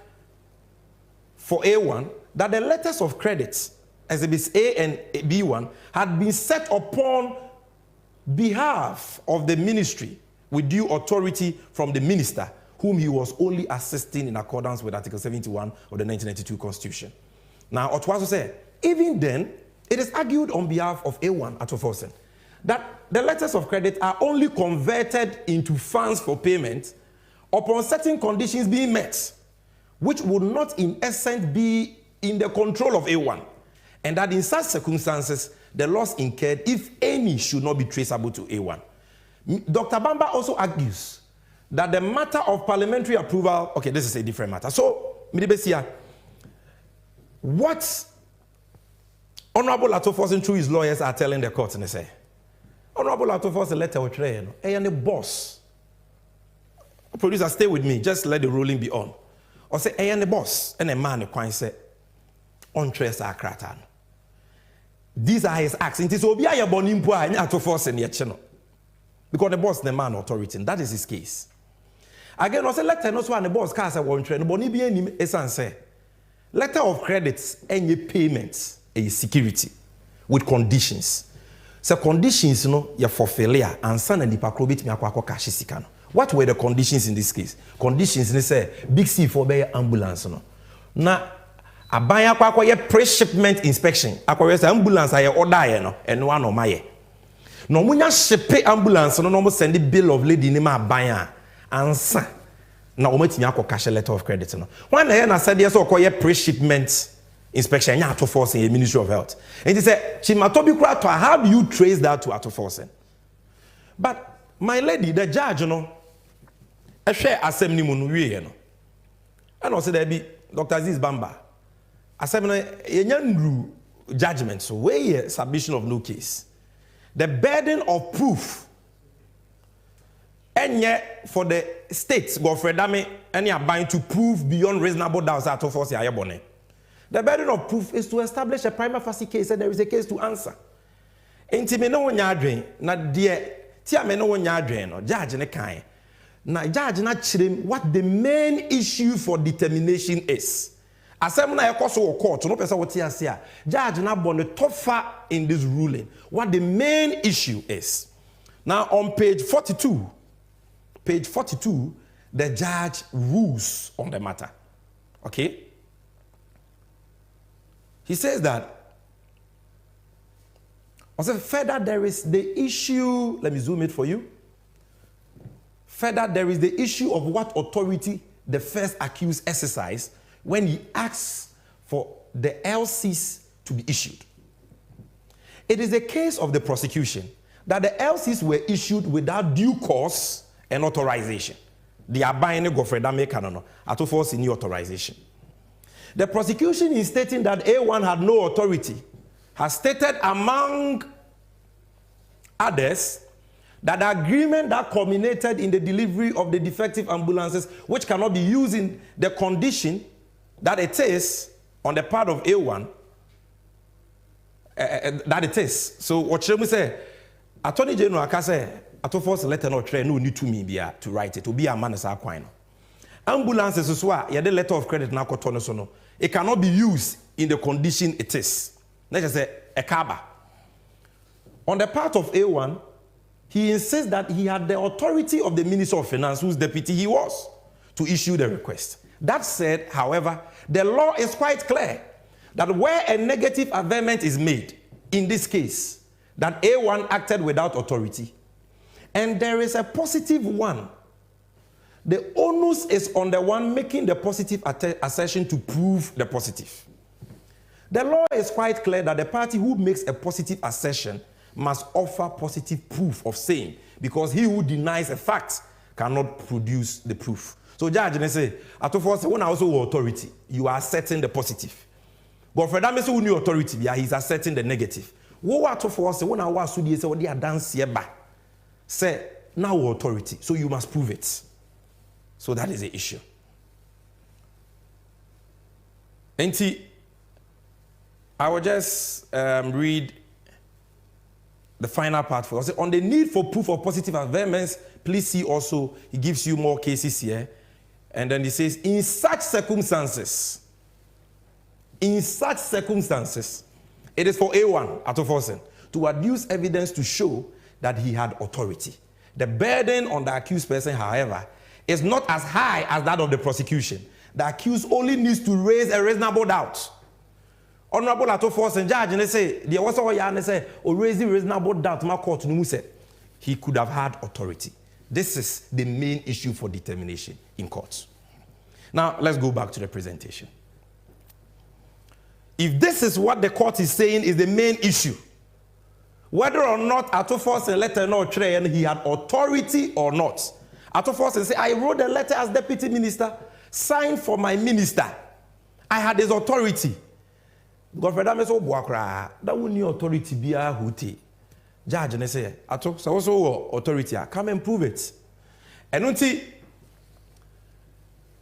for A1, that the letters of credits, Exhibits A and B1, had been set upon behalf of the ministry with due authority from the minister, whom he was only assisting in accordance with Article 71 of the 1992 Constitution. Now, Otwaso said, even then, it is argued on behalf of A1 Ato Forson that the letters of credit are only converted into funds for payment upon certain conditions being met, which would not in essence be in the control of A1, and that in such circumstances, the loss incurred, if any, should not be traceable to A1. Dr. Bamba also argues that the matter of parliamentary approval, okay, this is a different matter. So, Midibesia, what Honorable Ato Forson through his lawyers are telling the court, and they say, Honorable Ato Forson letter with Trey, and the boss. Producer, stay with me, just let the ruling be on. Or say, and the boss, and a man, the say, on Trace Akratan. These are his acts. It is Obia Bonimpo and Ato Forson yet, because the boss, the man, authority, and that is his case. Again, I say, letter no one the boss, cast a one train, Bonibia, and say, letter of credits, any payments, a security with conditions. So conditions, you know, you're for failure and son and the pakrobit me akwa cash sikano. What were the conditions in this case? Conditions, they say, big C for bay ambulance, no. Na abaya kwa ye pre-shipment inspection. Akwa say ambulance aye order no, and one no maye. No munya shipe ambulance no no send the bill of lading nima abaya ansa. Na ometimi akwa cash letter of credit no. When na said yes or ye pre-shipment inspection, Ato Forson, the Ministry of Health. And he said, how do you trace that to Ato Forson? But my lady, the judge, you know, I share assembly munu, you know. And also there be Dr. Aziz Bamba. Assembly, a judgment, so where submission of no case. The burden of proof, and yet for the states, Godfrey Dame, and you are bound to prove beyond reasonable doubt Ato Forson ayebone. The burden of proof is to establish a prima facie case and there is a case to answer. Intimate no one yardring, not dear Tia me no nya adwen no judge ne kan. Na judge na kyerem what the main issue for determination is. Asem na ekoso court no pesa wote ase a judge na bɔ ne tofa in this ruling what the main issue is. Now on page 42 the judge rules on the matter. Okay? He says that also further there is the issue, let me zoom it for you. Further there is the issue of what authority the first accused exercised when he asks for the LCs to be issued. It is a case of the prosecution that the LCs were issued without due cause and authorization. The abiding Godfrey Maker no Ato Forson new authorization. The prosecution is stating that A1 had no authority, has stated among others that the agreement that culminated in the delivery of the defective ambulances, which cannot be used in the condition that it is on the part of A1, that it is. So what should we say? Attorney General say, Ato Forson letter no try no need to me be to write it to be a man as a coin. Ambulances as well, yeah, the letter of credit now no. It cannot be used in the condition it is. Let's just say a kaba. On the part of A1, he insists that he had the authority of the Minister of Finance, whose deputy he was, to issue the request. That said, however, the law is quite clear that where a negative averment is made, in this case, that A1 acted without authority, and there is a positive one, the onus is on the one making the positive assertion to prove the positive. The law is quite clear that the party who makes a positive assertion must offer positive proof of same, because he who denies a fact cannot produce the proof. So judge may say, Ato Forson, when I also authority, you are asserting the positive. But for that means who new authority, yeah, he's asserting the negative. What Ato Forson, when I was so say what they are dance here back, say now authority, so you must prove it. So that is the issue. And I will just read the final part for us. On the need for proof of positive averments, please see also, he gives you more cases here. And then he says, in such circumstances, it is for A1, Ato Forson, to adduce evidence to show that he had authority. The burden on the accused person, however, is not as high as that of the prosecution. The accused only needs to raise a reasonable doubt. Honorable Ato Forson, judge, and they say, there was all and they say, or raising reasonable doubt, my court said he could have had authority. This is the main issue for determination in courts. Now, let's go back to the presentation. If this is what the court is saying is the main issue, whether or not Ato Forson letter no tray and he had authority or not, Ato Forson say, I wrote the letter as deputy minister, signed for my minister. I had his authority. Godfrey Dameso Boakra, that would new authority be a hootie. Judge and say, Ato, so also authority, come and prove it. And until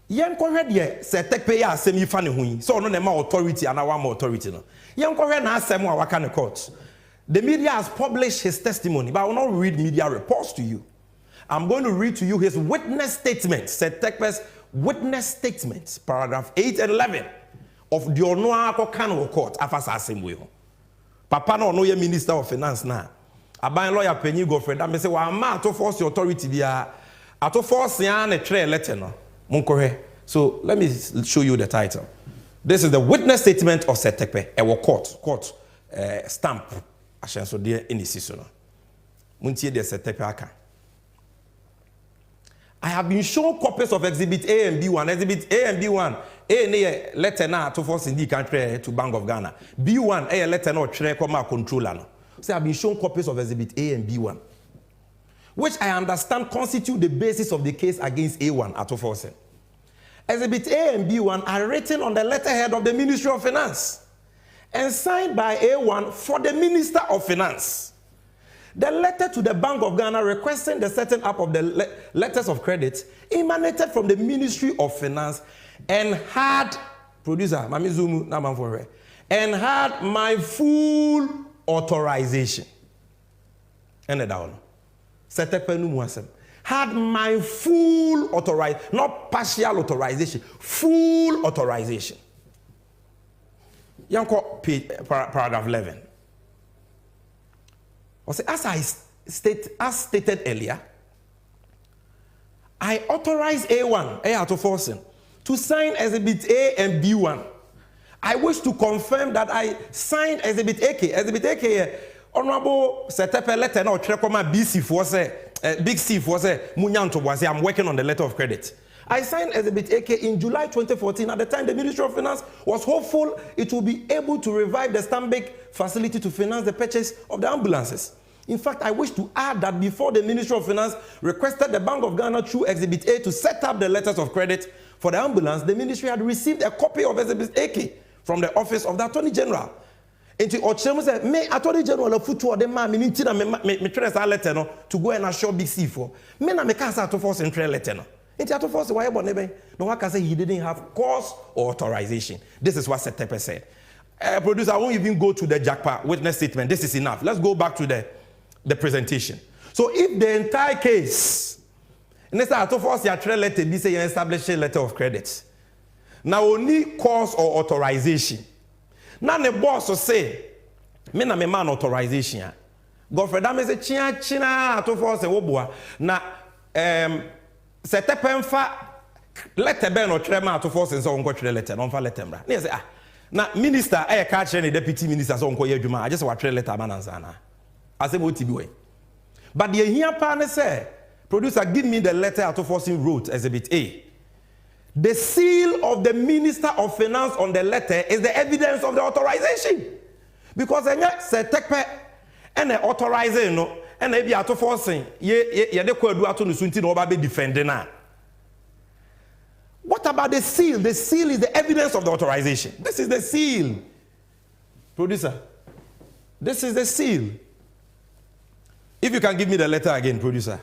young correct ye said take pay a semi funny hui, so no more authority and I want more authority. No. Young correct na some what kind of court. The media has published his testimony, but I will not read media reports to you. I'm going to read to you his witness statement, said Tekpe's witness statement, paragraph 8 and 11 of the Onoa Kano Court, Afasa Assembly. Papa no ye Minister of Finance now. Aban lawyer Penny Godfrey, that may say, well, I'm to force the authority via Ato Forson a trail letter. No, Munkore. So let me show you the title. This is the witness statement of Setekpe, a court stamp. So dear in the season. Muntie de Setekpe aka. I have been shown copies of Exhibit A and B1. Exhibit A and B1. A ne letter na to force in the country to Bank of Ghana. B1 a letter no tre come controller no. So I have been shown copies of Exhibit A and B1, which I understand constitute the basis of the case against A1 Ato Forson. Exhibit A and B1 are written on the letterhead of the Ministry of Finance and signed by A1 for the Minister of Finance. The letter to the Bank of Ghana requesting the setting up of the letters of credit emanated from the Ministry of Finance and had, producer, Mami Zumu, Naman for and had my full authorization. And down. had my full authorization, not partial authorization, full authorization. Yanko paragraph 11. As stated earlier, I authorize A1, Ato Forson, to sign Exhibit A and B1. I wish to confirm that I signed Exhibit AK. Exhibit AK, Honorable Setepe letter now, Trekoma BC for say, Big C for say, Munyanto was I'm working on the letter of credit. I signed Exhibit AK in July 2014. At the time, the Ministry of Finance was hopeful it will be able to revive the Stanbic facility to finance the purchase of the ambulances. In fact, I wish to add that before the Ministry of Finance requested the Bank of Ghana through Exhibit A to set up the letters of credit for the ambulance, the ministry had received a copy of Exhibit AK from the office of the Attorney General. Into Ochemu said, "Me Attorney General of Futu or the man, me trust our letter no to go and assure Big C for. Me na me can't Ato Forson trail letter no. Into Ato Forson why about nebe? No one can say he didn't have cause or authorization. This is what Setepe said. Producer, I won't even go to the JACPA witness statement. This is enough. Let's go back to the presentation. So if the entire case, next Ato Forson your trail letter be say you establish a letter of credit. Now only cause or authorization. Now the boss will say, me na me man authorization. Godfrey that me say china Ato Forson woboa. Na Setepe mfa letter be no trema Ato Forson so onko trele letter no mfa letter bra. Na say na minister catch the deputy minister so onko ye adwuma. I just wa trele letter mananza na. I say what be way. But the here pa ne say, producer give me the letter Ato Forson wrote Exhibit A. The seal of the Minister of Finance on the letter is the evidence of the authorization. Because Setepe and the authorizing no and maybe Ato Forson ye de kwadu ato no sunti no oba be defending na. What about the seal? The seal is the evidence of the authorization. This is the seal. Producer, this is the seal. If you can give me the letter again, producer.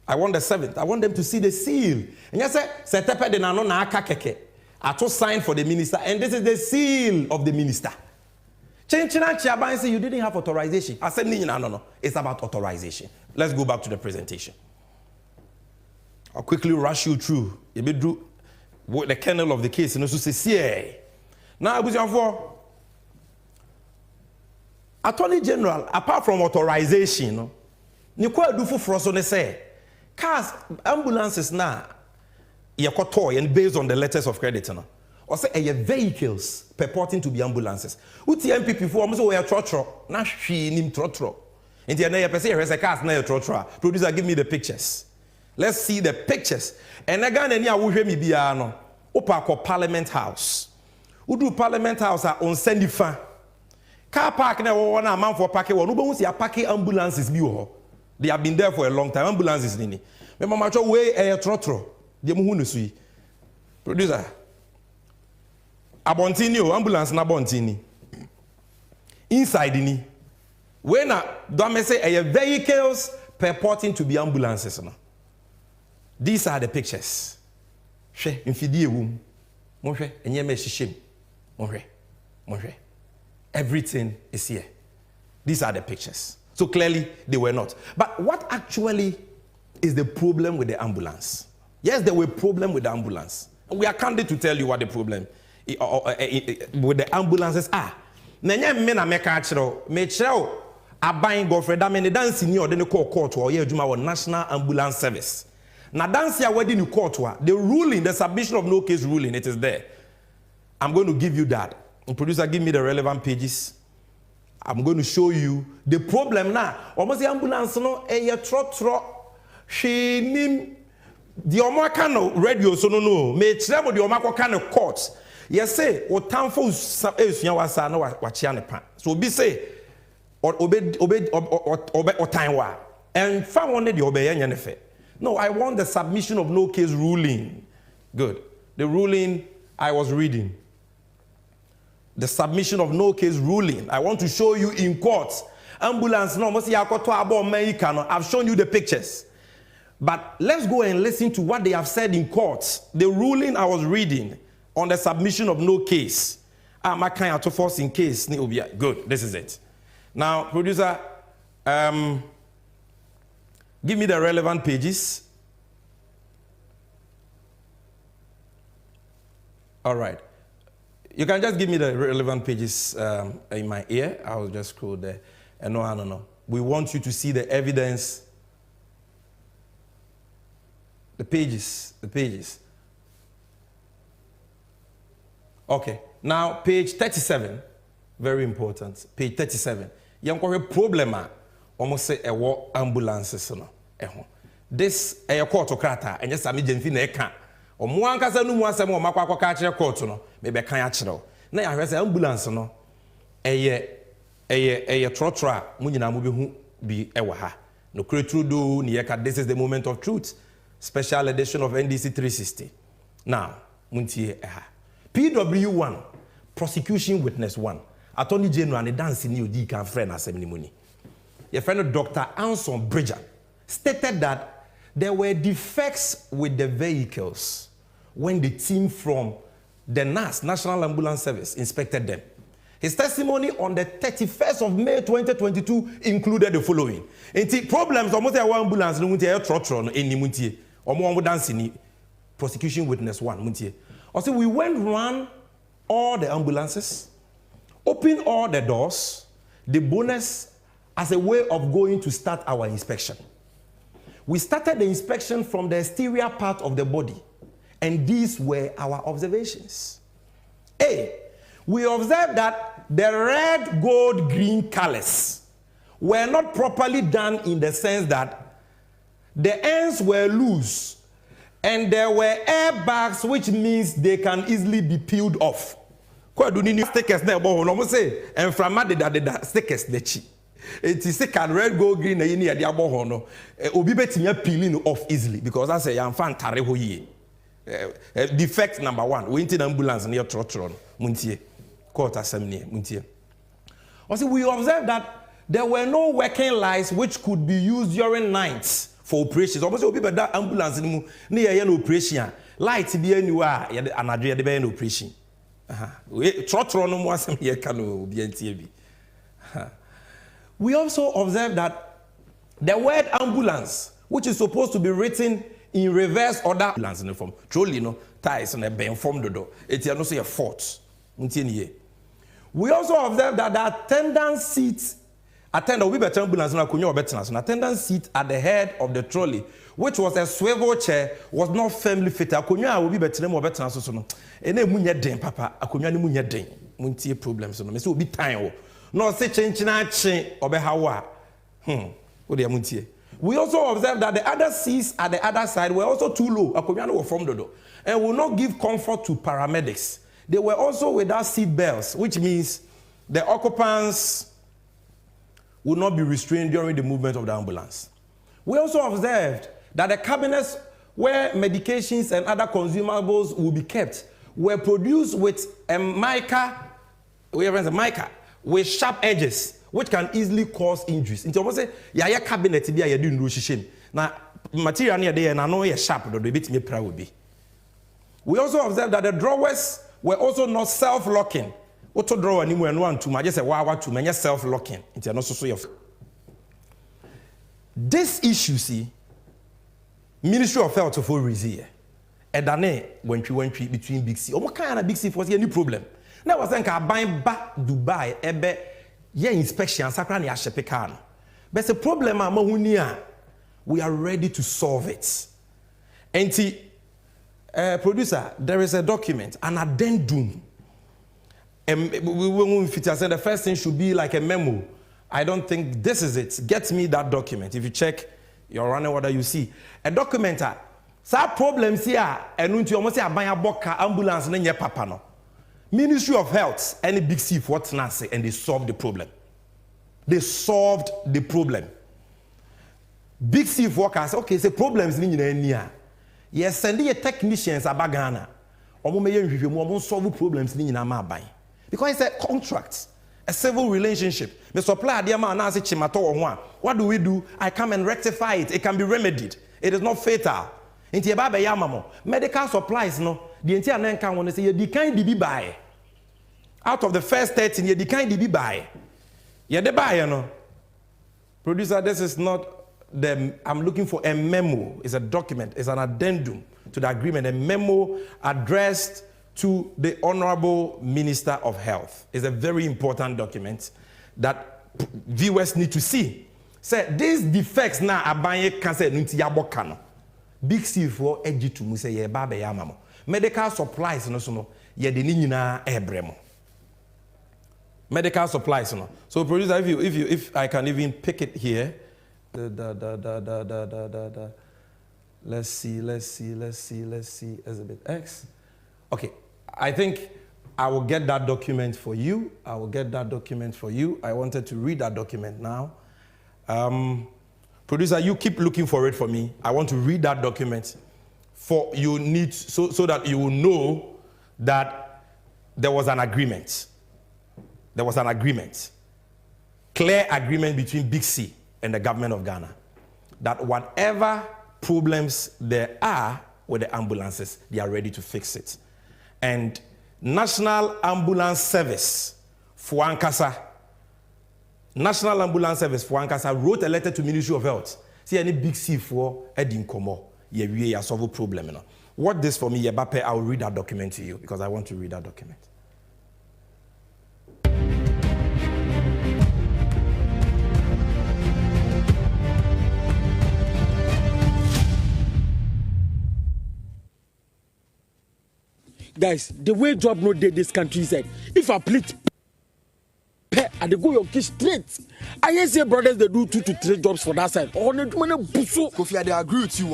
I want the 7th. I want them to see the seal. And you say, Setepe de nano na aka keke. Ato sign for the minister. And this is the seal of the minister. Chenchina Chiaban say you didn't have authorization. I said, no. It's about authorization. Let's go back to the presentation. I'll quickly rush you through. You be do the kernel of the case. And also say, now I was for Attorney General, apart from authorization, you quite do for Forson say. Cars, ambulances now, you toy and based on the letters of credit, no? Or say vehicles purporting to be ambulances. Uti MPP for almost a trotro, na she nim trotro. In the end, you say, cars na trotro. Producer, give me the pictures. Let's see the pictures. And again, any awuhe mi biano. Opa ko Parliament House. Udu Parliament House on Sendifa. Car park na one man for parking one. Uba unsi a parking ambulances biwo. They have been there for a long time. Ambulances nini. Me mama cho way a trotro. They mu hunu sui. Producer. Abontini o ambulance na abontini. Inside ni. When do me say a vehicles purporting to be ambulances no. These are the pictures. Hwe mfidie wum. Mo hwe enye me hihiem. Mo hwe. Everything is here. These are the pictures. So clearly, they were not. But what actually is the problem with the ambulance? Yes, there were problems with the ambulance. We are candid to tell you what the problem with the ambulances are. Nanya me na meka achiro, me chiro aban Godfrey da me ne dance ni ode ne court or ye adwuma won National Ambulance Service. Na dance ya wedi ni court the ruling, the submission of no case ruling, it is there. I'm going to give you that. And producer, give me the relevant pages. I'm going to show you the problem now. Almost the ambulance no trotro she nim the omaka no radio so no me chire the omaka kind of court. Yes say o tamfo esua wasa na wachia ne pa. So be say obe time wa and fa one the obeye nya ne fe. No, I want the submission of no case ruling. Good. The ruling I was reading. The submission of no case ruling. I want to show you in court. Ambulance, no, I've shown you the pictures. But let's go and listen to what they have said in court. The ruling I was reading on the submission of no case. My kind of force in case. Good, this is it. Now, producer, Give me the relevant pages. All right. You can just give me the relevant pages in my ear. I'll just scroll there. And no. We want you to see the evidence. The pages. Okay. Now, page 37. Very important. Page 37. You have a problem. Almost say a war ambulances. This a court ocrata, and yes, Sammy Gyamfi ESQ. Or one casa no more some more catch a court, no, maybe a catcher. Now, I have an ambulance, no, a trotra, Munina Mubi be ewaha. No creatrudo, Niaka, this is the moment of truth. Special edition of NDC 360. Now, Muntie Eha. PW1, prosecution witness 1. Attorney General and dancing you can friend as money. Your friend Dr. Anson Bridger stated that there were defects with the vehicles when the team from the NAS, National Ambulance Service, inspected them. His testimony on the 31st of May 2022 included the following. Problems almost a ambulance no muntie trotron eni muntie. Omo dancing prosecution witness 1 muntie. Also we went run all the ambulances, open all the doors, the bonus as a way of going to start our inspection. We started the inspection from the exterior part of the body, and these were our observations. A, we observed that the red, gold, green colors were not properly done in the sense that the ends were loose and there were airbags, which means they can easily be peeled off. Stickers and from stickers it is second red, gold, green, and you need a bohono. Obi betting peeling off easily because that's a young fan tareho ye. Defect number 1. We entered ambulance near Trotron, Muntie, Court Assembly, Muntie. Also, we observed that there were no working lights which could be used during nights for operations. Almost will be that ambulance near an operation. Lights be anywhere, and Adria the an operation. Trotron was some here can be NTB. We also observed that the word ambulance, which is supposed to be written in reverse order, ambulance in the form, trolley, no, ties and a ben form the door. It's not say a fault. We also observed that the attendant seat, we better ambulance and attendant seat at the head of the trolley, which was a swivel chair, was not firmly fitted. Akunya will be better more better so no. And then munya den, papa, akunya ni munya den. Muntie problems so no. Me so be time. No say change or be hawa. We also observed that the other seats at the other side were also too low. Akunya were from the door and will not give comfort to paramedics. They were also without seat belts, which means the occupants would not be restrained during the movement of the ambulance. We also observed that the cabinets where medications and other consumables will be kept were produced with a mica, with sharp edges, which can easily cause injuries. Into almost say, yeah, cabinet be a doing shame. Now, material near there and I know sharp, the bit me proud would be. We also observed that the drawers were also not self-locking. Auto drawer anywhere and one to my just a wow to many self-locking. It's not so of this issue, see, Ministry of Health for reason. And then when we went between Big C, what kind of Big C was any problem? Now was think I buy back Dubai, ebe ye inspection sakra ni ashepekan. But the problem we are ready to solve it. And producer, there is a document, an addendum. And the first thing should be like a memo. I don't think this is it. Get me that document. If you check your running order, you see a document. Some problems here, and you almost say a boka ambulance and your papa no. Ministry of Health and the Big C for what's not say, and they solved the problem. They solved the problem. Big C workers, okay, say problems in India. Yes, send your technicians a bagana. Or solve problems in India. Because it's a contract, a civil relationship. The supplier, what do we do? I come and rectify it. It can be remedied. It is not fatal. Medical supplies, no. The entire nine can want to say, you can't be buy. Out of the first 13, you can't be buy. You're the buyer, no. Producer, this is not I'm looking for a memo. It's a document. It's an addendum to the agreement. A memo addressed to the Honorable Minister of Health. It's a very important document that viewers need to see. Say these defects now abanye can say nunti yabo kano. Big C for edgy to say ye babe yamamo. Medical supplies no so ye de nyina ebremo. Medical supplies no. So producer, if I can even pick it here. Let's see. Exhibit X. Okay, I think I will get that document for you. I wanted to read that document now. Producer, you keep looking for it for me. I want to read that document so that you will know that there was an agreement. Clear agreement between Big C and the government of Ghana that whatever problems there are with the ambulances, they are ready to fix it. And National Ambulance Service for Ankasa wrote a letter to Ministry of Health. See any Big C for Edin Komo. We solve a problem. What this for me, Yebape, I will read that document to you because I want to read that document. Guys, the way job no day this country said, if I plead and they go your kids straight. I hear say brothers they do 2 to 3 jobs for that side. Oh, Kofi, I agree with you.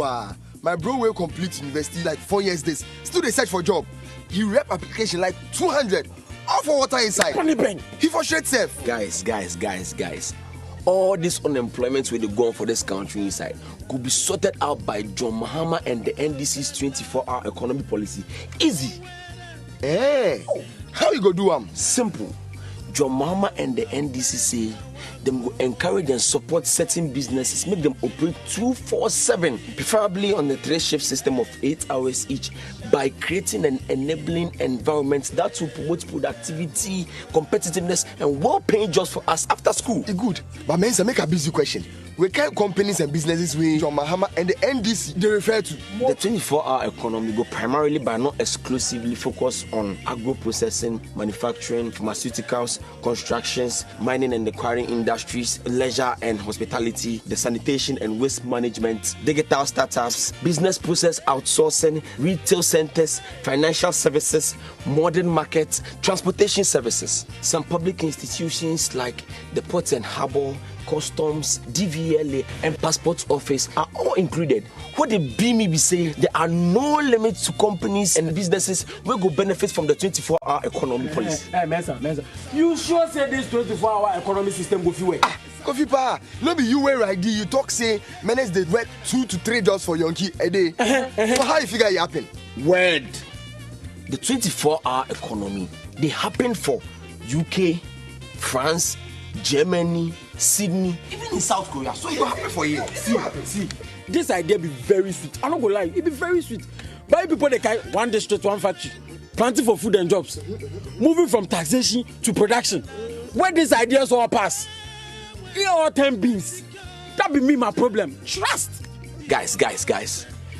My bro will complete university like 4 years this. Still they search for job. He rep application like 200. All for water inside. He for straight safe. Guys. All this unemployment where they go on for this country inside could be sorted out by John Mahama and the NDC's 24-hour economy policy. Easy. How you go do Simple. John Mahama and the NDC say them go encourage and support certain businesses, make them operate 24/7, preferably on the 3-shift system of 8 hours each, by creating an enabling environment that will promote productivity, competitiveness, and well-paying jobs for us after school. Good, but men make a busy question. We can companies and businesses with John Mahama and the NDC they refer to. The 24-hour economy go primarily but not exclusively focus on agro-processing, manufacturing, pharmaceuticals, constructions, mining and acquiring industries, leisure and hospitality, the sanitation and waste management, digital startups, business process outsourcing, retail centers, financial services, modern markets, transportation services. Some public institutions like the Ports and Harbour, Customs, DVLA, and Passport Office are all included. What the BME say, there are no limits to companies and businesses who go benefit from the 24-hour economy policy. Mensa. You sure say this 24-hour economy system go fit work? Kofi Pa, no be you wear ID. You talk say menace they work 2 to 3 jobs for Yonki a day. So how you figure it happen? Word. The 24-hour economy, they happen for UK, France, Germany, Sydney, even in South Korea. So it will happen for you. See, this idea be very sweet. I'm not gonna lie, it be very sweet. But people they carry one district, one factory, planting for food and jobs, moving from taxation to production. Where these ideas all pass, here all 10 beans. That be me my problem. Trust. Guys.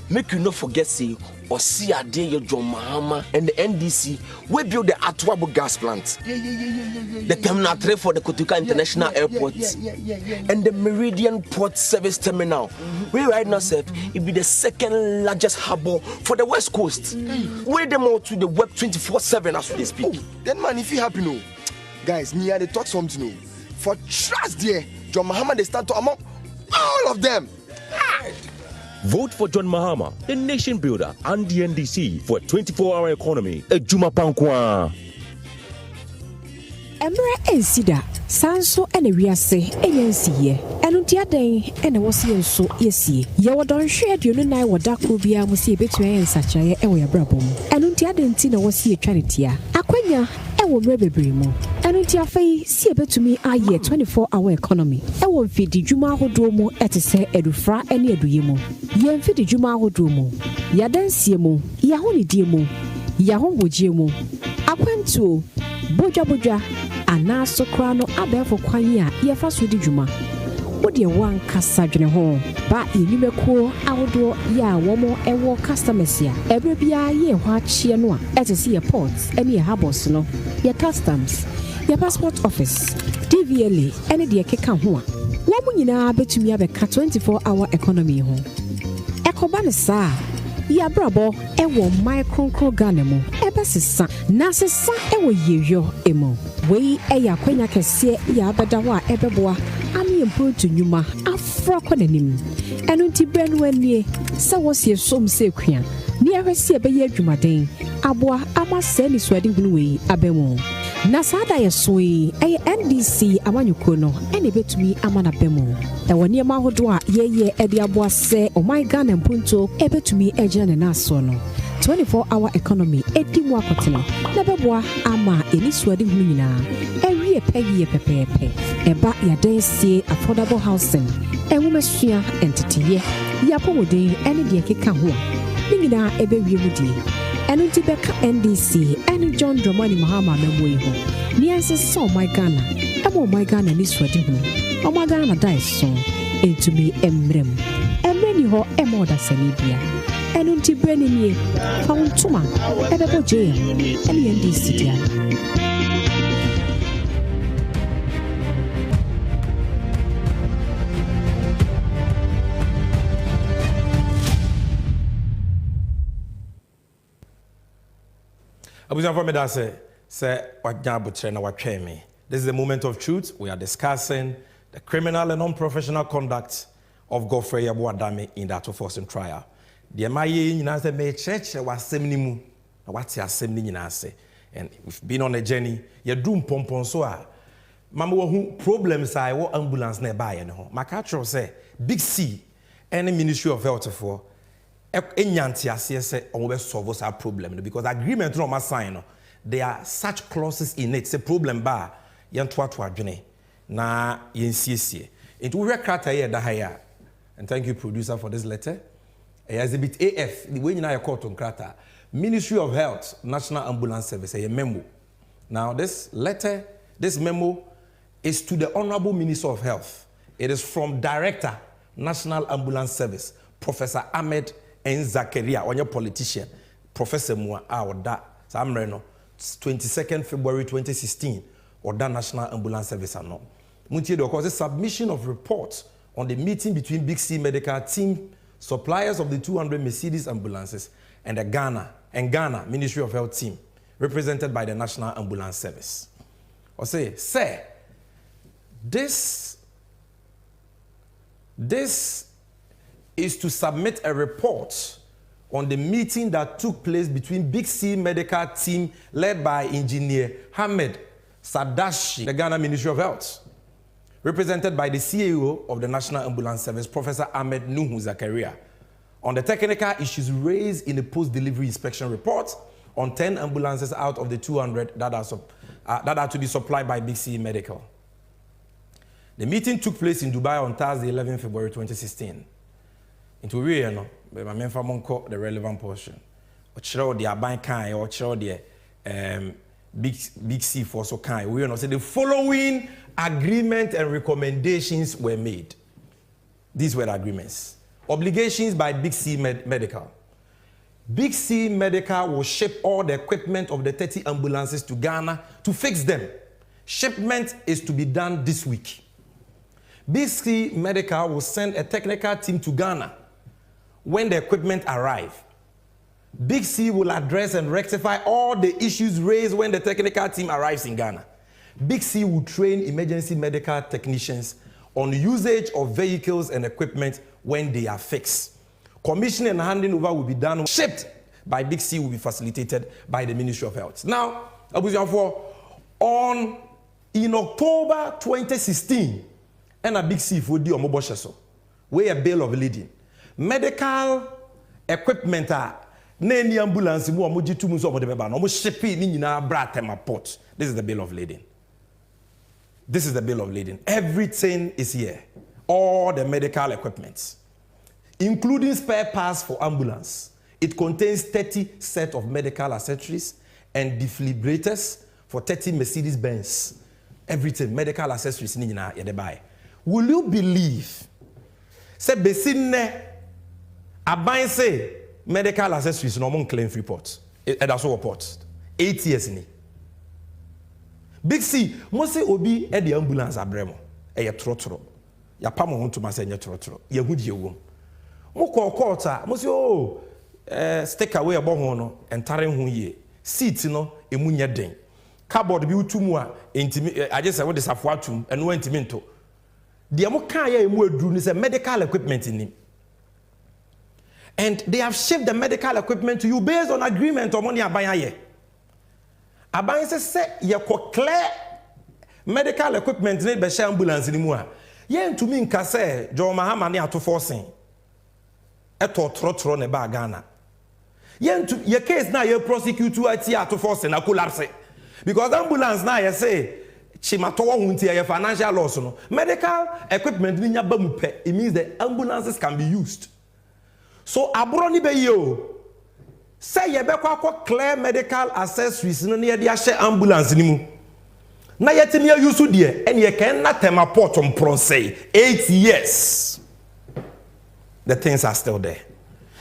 Make you not forget say or see a day your John Mahama and the NDC we build the Ato gas plant. The Terminal 3 for the Kotuka International Airport. And the Meridian Port Service Terminal. We right now said it be the second largest harbour for the West Coast. Weigh them all to the web 24/7 as we speak. Then man, if you happy no, guys, me and they talk something no. For trust there, John Mahama they start to among all of them. Vote for John Mahama, the nation builder, and the NDC for a 24-hour economy. Ejuma Pankwa. Emra ensida sanso ene wiase enyansiye enu diaden ene wosi enso yesie ye wodon hwe aduonu nai woda kro bia musi ebetua ensachaye ewo ya brabom enu diaden ti na wosi etwanetia akwanya ewo mre bebre mu enu dia fai si ebetumi aye 24-hour economy ewo mfidi dwuma ahodo mu etese edufra ene eduye mu ye mfidi dwuma ahodo mu yadansie mu yahonidie mu yahonwogie mu akwantuo bodwa anaso krano abefo kwanya ye fa so di dwuma wode wan kasa dwene ho ba yenimekuo awodo ya womo ewo customers ya ebe bia ye ho achie no a etese ye ports ene ye harbors no ye customs ye passport office DVLA ene de keka ho a womo nyina betumi abeka 24-hour economy ho ekoba ne saa ya brabo ewo micro ganemo ebe sesa na sesa ewo yeyo emo wei eya kwanya kese ya abeda ho a ebeboa ami improtu nyuma afro konanim enu nti brenu anie se wosie som se kwia ni ahwese ebeye adwumaden aboa ama se ni swadi hunu wei abemu na sada ye soi eye NDC amanyuko no ene betumi amana bemu ewo nie ma hodo a ye ede aboa se oh my god mpunto ebetumi ejina ne naso no 24-hour economy edimu akotene na beboa ama eni swadi hunu nyina ewie pegi pepepe eba ya densie affordable housing enwumesua entity ya pomodin ene de keka ho ni nyina ebe wie mudi enu ti beka NDC ene John Dramani Mahama memwe ho ni anse so my Ghana ebo my Ghana ni swadi hunu o my Ghana dai so entumi emrem emreni ho emoda sanibia enu ti breni nie fauntuma ebebo je ene NDC dia. This is the moment of truth. We are discussing the criminal and unprofessional conduct of Godfrey Yabuadame in the Ato Forson trial. The MIA in answer may church was semnimu. What's your semni? And we've been on a journey. You're doing pompon so. Mama, who problems I what ambulance nearby and home. My catcher say Big C, any Ministry of Health for. Enyantia say on solve our problem because agreement no ma sign there are such clauses in it say problem ba yantwa to adwene na yensiesie into we krata here da haya and thank you producer for this letter exhibit AF the way you court on krata Ministry of Health National Ambulance Service a memo. Now this letter, this memo is to the Honorable Minister of Health. It is from Director National Ambulance Service Professor Ahmed and Zakaria, on your politician, Professor Mua, or that, Samreno, 22nd February 2016, or that National Ambulance Service. No. Muntie, because the submission of reports on the meeting between Big C Medical Team, suppliers of the 200 Mercedes ambulances, and the Ghana Ministry of Health team, represented by the National Ambulance Service. Or say, sir, this is to submit a report on the meeting that took place between Big C Medical Team led by Engineer Hamed Sadashi, the Ghana Ministry of Health, represented by the CEO of the National Ambulance Service, Professor Ahmed Nuhu Zakaria, on the technical issues raised in the post-delivery inspection report on 10 ambulances out of the 200 that are to be supplied by Big C Medical. The meeting took place in Dubai on Thursday, 11 February 2016. Into we no, but my member monko the relevant portion. Ochiro the aban kan or ochiro the Big C for so kind. We know say the following agreement and recommendations were made. These were the agreements. Obligations by Big C Medical. Big C Medical will ship all the equipment of the 30 ambulances to Ghana to fix them. Shipment is to be done this week. Big C Medical will send a technical team to Ghana when the equipment arrive. Big C will address and rectify all the issues raised when the technical team arrives in Ghana. Big C will train emergency medical technicians on usage of vehicles and equipment when they are fixed. Commissioning and handing over will be done. Shipped by Big C will be facilitated by the Ministry of Health. Now, in October 2016, and a Big C for the Omobosheso, where a bill of lading. Medical equipment Nany ambulance mu omo jitu mu so omo de beba no omo shipping ni nyina bra tema port. This is the bill of lading. This is the bill of lading. Everything is here. All the medical equipment, including spare parts for ambulance. It contains 30 sets of medical accessories and defibrillators for 30 Mercedes-Benz. Everything, medical accessories ni nyina ye de buy. will you believe? Say besine aban say medical accessories no mon claim report. That's what report. 8 years ni. Big C, mo say obi e the ambulance abremo. E ye trotro. Ya pa mo honto ma say nye trotro. Ye hudi ewom. Mo call court mo say oh stick away abo ho no entare ho ye. Seat no emu nye den. Cardboard bi utumu a intimi I just say what is afo atum eno intimi nto. The mo kan ya emu aduru ni say medical equipment ni. And they have shipped the medical equipment to you based on agreement or money aban ye. Aban say ye ko clear medical equipment need be share ambulance ni mu a. Ye ntumi nka say John Mahama ne Ato Forson. Eto trotro ne ba Ghana. Ye case na ye prosecute ati Ato Forson na collapse. Because ambulance na ye say chimatowo hunti ye financial loss no. Medical equipment ni nya ba mu pe. It means the ambulances can be used. So abro ni be yo. Say ye be kwa clear medical accessories no ne ye de ahye ambulance ni mu. Na ye timi ya use de and ye can na tema port on pronse 8 years. The things are still there.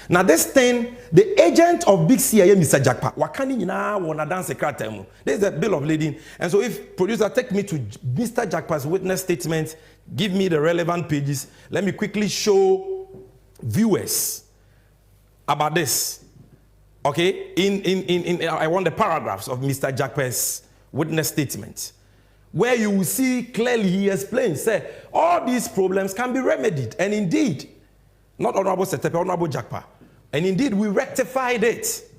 Now this thing, the agent of Big C, Mr. Jackpa, wakani nyina wona dance kratem. This is the bill of lading. And so if producer take me to Mr. Jackpa's witness statement, give me the relevant pages. Let me quickly show viewers about this. Okay? In I want the paragraphs of Mr. Jackpa's witness statement, where you will see clearly he explains, say, all these problems can be remedied. And indeed, not Honorable Setepe, Honorable Jackpa. And indeed, we rectified it.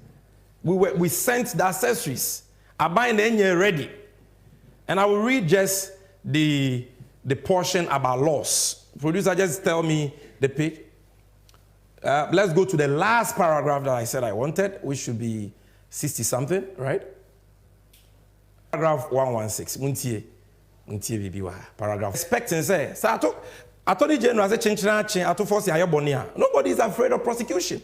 We sent the accessories. Abain enye ready. And I will read just the portion about loss. Producer, just tell me the page. Let's go to the last paragraph that I said I wanted, which should be 60-something, right? Paragraph 116. Muntie bibiwa. Paragraph. Expecting say, Attorney General say Ato Forson ayobonia. Nobody is afraid of prosecution.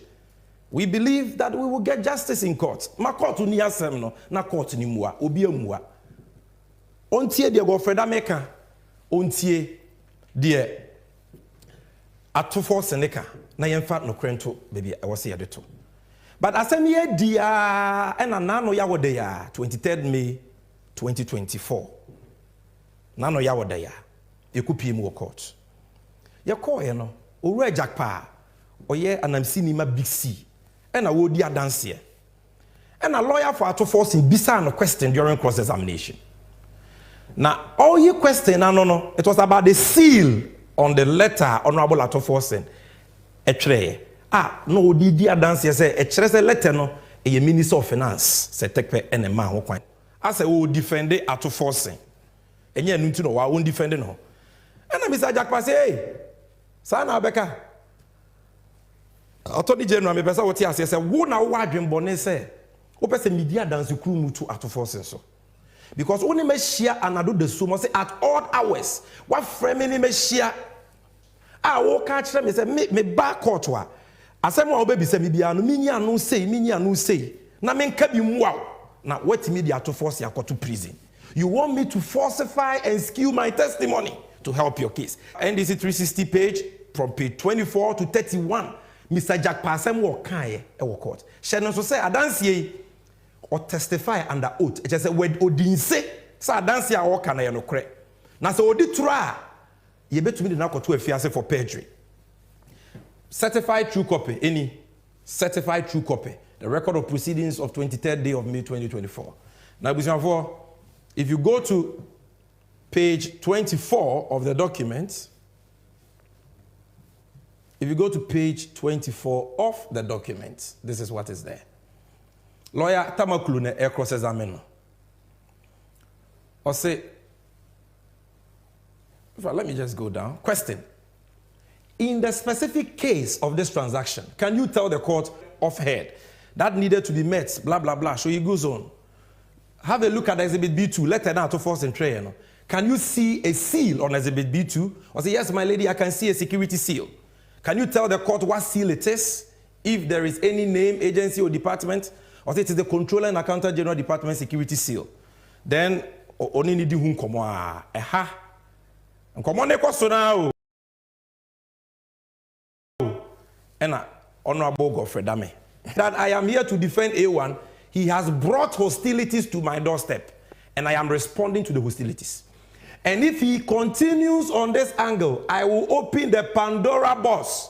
We believe that we will get justice in court. Ma court ni asem no, na court ni mua, obi amua. Ontie de go Freda Meka. Ontie de Ato Forson neka. Na yemfa no krento baby I was here to. But asem ye dia and nano ya wode ya 23rd May 2024. Nano ya wode ya. Ekupie mu court. Ye call ye no. Owura Jackpa. Oye anamsi ni ma Big C. And a wodi adanse here. And a lawyer for Ato Forson bisa no question during cross examination. Now all you question no, it was about the seal on the letter Honorable Ato Forson. No odi di adanse here say a letter no a Minister of Finance say tekpe ene ma ho kwan. I say we defend Ato Forson. Enye nunti no wa won defend no. And Mr. Jackpa say hey sana abeka Attorney General me pesa woti ase say wo na wo adwenbone say wo pesa media dance crew mutu Ato Forson so because only me share anado the so say at odd hours what frame ni me share wo ka kire me say me ba court wa asem wo be bi say me bia no minya no say na me nka bi mu a na what media Ato Forson akoto prison. You want me to falsify and skew my testimony to help your case. NDC 360 page from page 24 to 31. Mr. Jackpa asem wo kan ye e wo court. She no so say adanse or testify under oath. It just say word odinse say adanse a wo kan ye no kre. Na say odi tra ye betumi de na koto afiase for perjury. Certified true copy any certified true copy. The record of proceedings of 23rd day of May 2024. Now if you go to page 24 of the document, if you go to page 24 of the document, this is what is there. Lawyer Tamaklune air cross examiner. Or say, let me just go down. Question. In the specific case of this transaction, can you tell the court offhand that needed to be met, blah, blah, blah. So he goes on. Have a look at Exhibit B2. Let her now to force and tray. Can you see a seal on Exhibit B2? Or say, yes, my lady, I can see a security seal. Can you tell the court what seal it is? If there is any name, agency, or department? Or say it is the Controller and Accountant General Department security seal. Then, only need you come Nkomo ne kwaso na o. Ena Honorable Godfrey Dame. That I am here to defend A1. He has brought hostilities to my doorstep, and I am responding to the hostilities. And if he continues on this angle, I will open the Pandora box,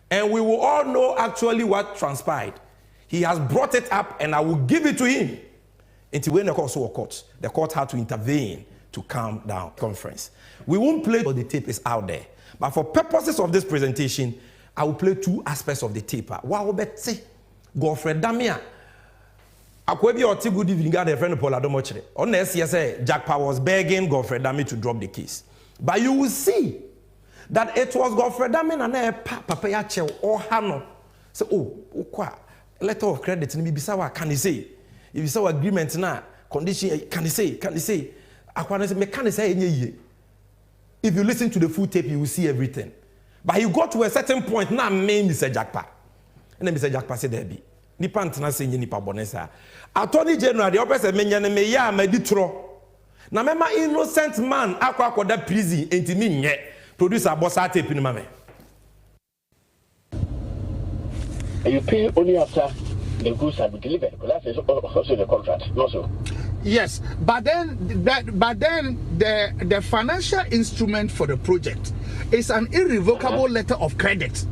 and we will all know actually what transpired. He has brought it up, and I will give it to him. Until when the court had to intervene to calm down conference. We won't play, but the tape is out there. But for purposes of this presentation, I will play two aspects of the tape. Wow, Betsy, Godfrey Damia. Akwebi Oti good evening, got a friend of Paul Adomochre. On SCSA, Jack Pa was begging Godfrey Dami to drop the case. But you will see that it was Godfrey Dami and Papa Yache or Hano. So, oh, letter of credit, and Bisawa, can he say? If you saw agreement now, condition, can he say? Akwana say, can he say? If you listen to the full tape, you will see everything. But he got to a certain point, now name Mr. Jackpa. And then Mr. Jackpa said, there be. Nipa ntena se nipa bonesa. Attorney General, the opposite menya me ya meditro. Na mema innocent man akwa that prison enti mi nye. Producer bossa tape ni mame. You pay only after the goods have been delivered. That is also the contract, not so. Yes, but then the financial instrument for the project is an irrevocable letter of credit.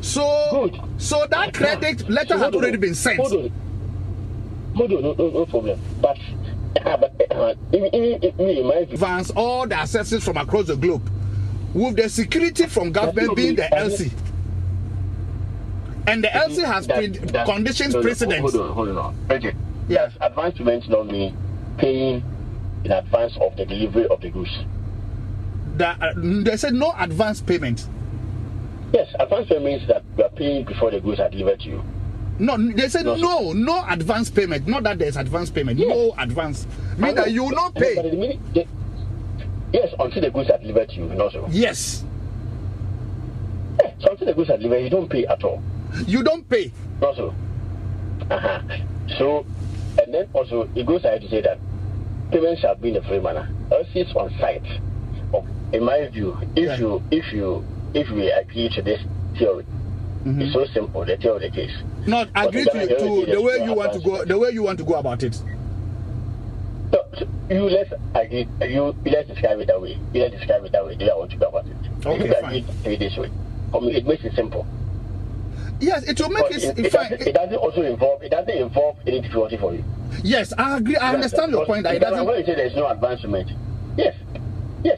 So good. So that credit letter has already been sent. Hold on, no problem. But in my advance all the assets from across the globe, with the security from government being the LC. And the LC has conditions precedents. Hold on. Okay. Yes, advance payments don't mean paying in advance of the delivery of the goods. They said no advance payment. Yes, advance payment means that you are paying before the goods are delivered to you. No, they said no advance payment. Not that there's advance payment. Yes. No advance. Mean that you will not pay. Yes, until the goods are delivered to you. And also. Yes. Yeah, so until the goods are delivered, you don't pay at all. You don't pay. Also. So, and then also it goes ahead to say that payment shall be in a free manner. Else it's on site. In my view, if we agree to this theory, it's so simple. The theory of the case. Not agree to the way you want to go. The way you want to go about it. So let's agree. Let's describe it that way. Let's describe it that way. Do I want to go about it? Okay, fine. Agree this way. It makes it simple. Yes, it will make it. It doesn't also involve. It doesn't involve any difficulty for you. Yes, I agree. I understand your point. That it doesn't. When you say there's no advance payment, yes.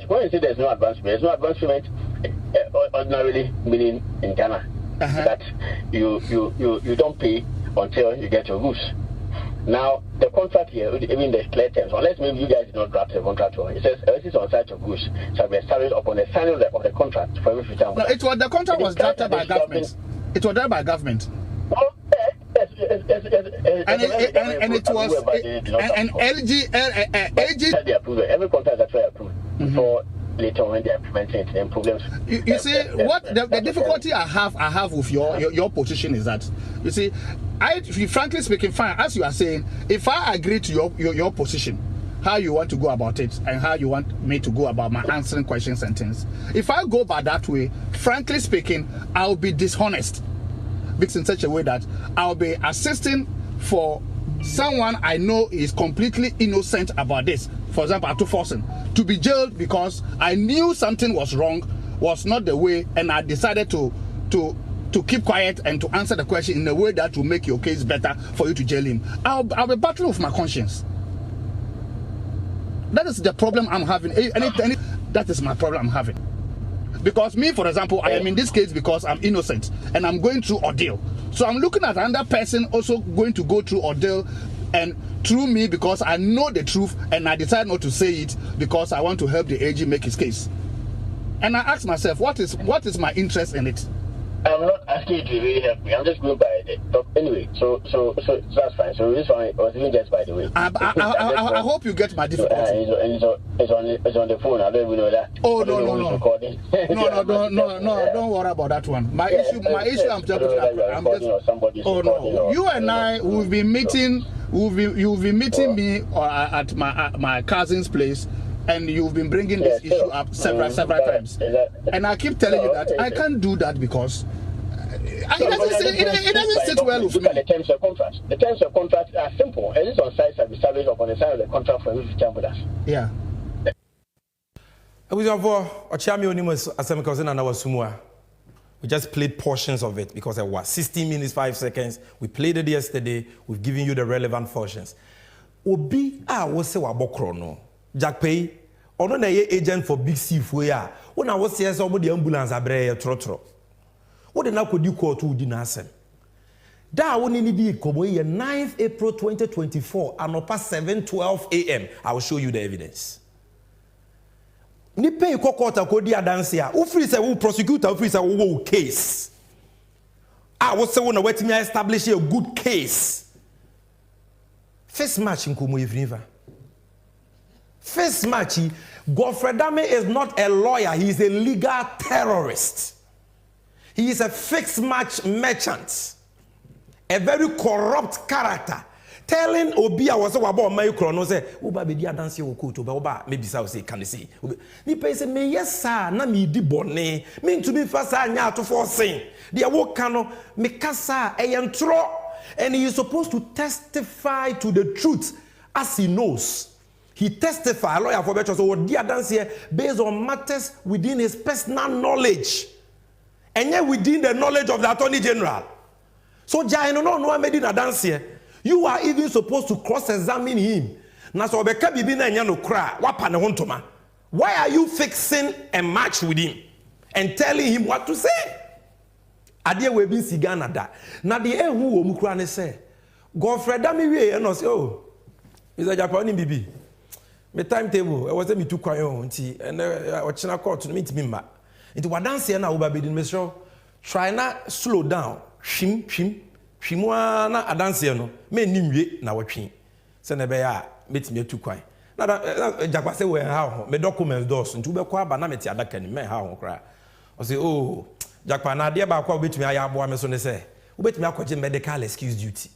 When you say there's no advance payment, ordinarily meaning in Ghana that you don't pay until you get your goods. Now the contract here, even the clear terms, unless maybe you guys did not draft the contract, it says everything on site of goods shall be established upon the signing of the contract for every future. No, it was the contract was drafted by government. It was drafted by government. Oh, yes. And it was an LG. They approve it. Every contract that's approved before later when they implement it, then problems. You see, what the difficulty I have with your position is that, you see, frankly speaking, fine, as you are saying, if I agree to your position, how you want to go about it and how you want me to go about my answering questions and things, if I go by that way, frankly speaking, I'll be dishonest. Because in such a way that I'll be assisting for someone I know is completely innocent about this. For example, Ato Forson, to be jailed because I knew something was wrong, was not the way, and I decided to keep quiet and to answer the question in a way that will make your case better for you to jail him. I'll be battling with my conscience. That is the problem I'm having. That is my problem I'm having. Because me, for example, I am in this case because I'm innocent and I'm going through ordeal. So I'm looking at another person also going to go through ordeal and through me because I know the truth and I decide not to say it because I want to help the AG make his case. And I ask myself, what is my interest in it? I'm not asking you to really help me. I'm just going by it. But anyway, so that's fine. So this one was even just by the way. I hope you get my difficulty. It's on the phone. I don't even know that. Oh no. No, don't worry about that one. My issue I'm talking about. Oh no. You and I will be meeting. You'll be meeting me at my cousin's place and you've been bringing this issue up several times. And I keep telling you that I can't do that because it doesn't sit well with me. Look at the terms of contract. The terms of contract are simple. It is on site service upon the side of the contract for which you with us. Yeah. We just played portions of it because it was 16 minutes, 5 seconds. We played it yesterday. We've given you the relevant portions. Obi was say wabokro no. Jack Pay, ono na ye agent for Big C for ya. When I was here, somebody ambulance abre trotro. What the na could you call to dinasem? Da woni ni di komo ye 9th April 2024 and past 7:12 a.m. I will show you the evidence. Ni pay kokota kodi adansia. Ufri se wo prosecutor ufri se wo case. I was say wona wetimi establish a good case. First match in Kumu Ivriva. First match, Godfrey Dame is not a lawyer, he is a legal terrorist. He is a fixed match merchant, a very corrupt character. Telling Obi I was about my chrono say, Uba be dia dance your coat, Oba, maybe so say, can you see? Ni pay say, me yes, sir, na me di bonne, mean to me first, Ato Forson. The awo cano, me kasa, a yantro. And he is supposed to testify to the truth as he knows. He testified, lawyer for better, so dear dance here, based on matters within his personal knowledge. And yet within the knowledge of the Attorney General. So, no, I made it a dance here. You are even supposed to cross-examine him. Why are you fixing a match with him and telling him what to say? Adia we bin sigana da. Na de ehu wo mukura ne say. Godfrey Dame wie e no say oh. Mr. Japan bibi. Me timetable e was me too kwan on nti and o china court no me ma. Nti wadanse na wo ba be din me show. Try na slow down. Hwim na adanse no. Me nimwie na wotwe. Se na be ya metime too kwan. Na Japan say we ha ho. Me documents dos nti wo be kwa ba na meti adaka ni me ha ho kra. O say oh Jackpa na de ba kwa obetumi ayabo ame so ne se obetumi akwaje medical excuse duty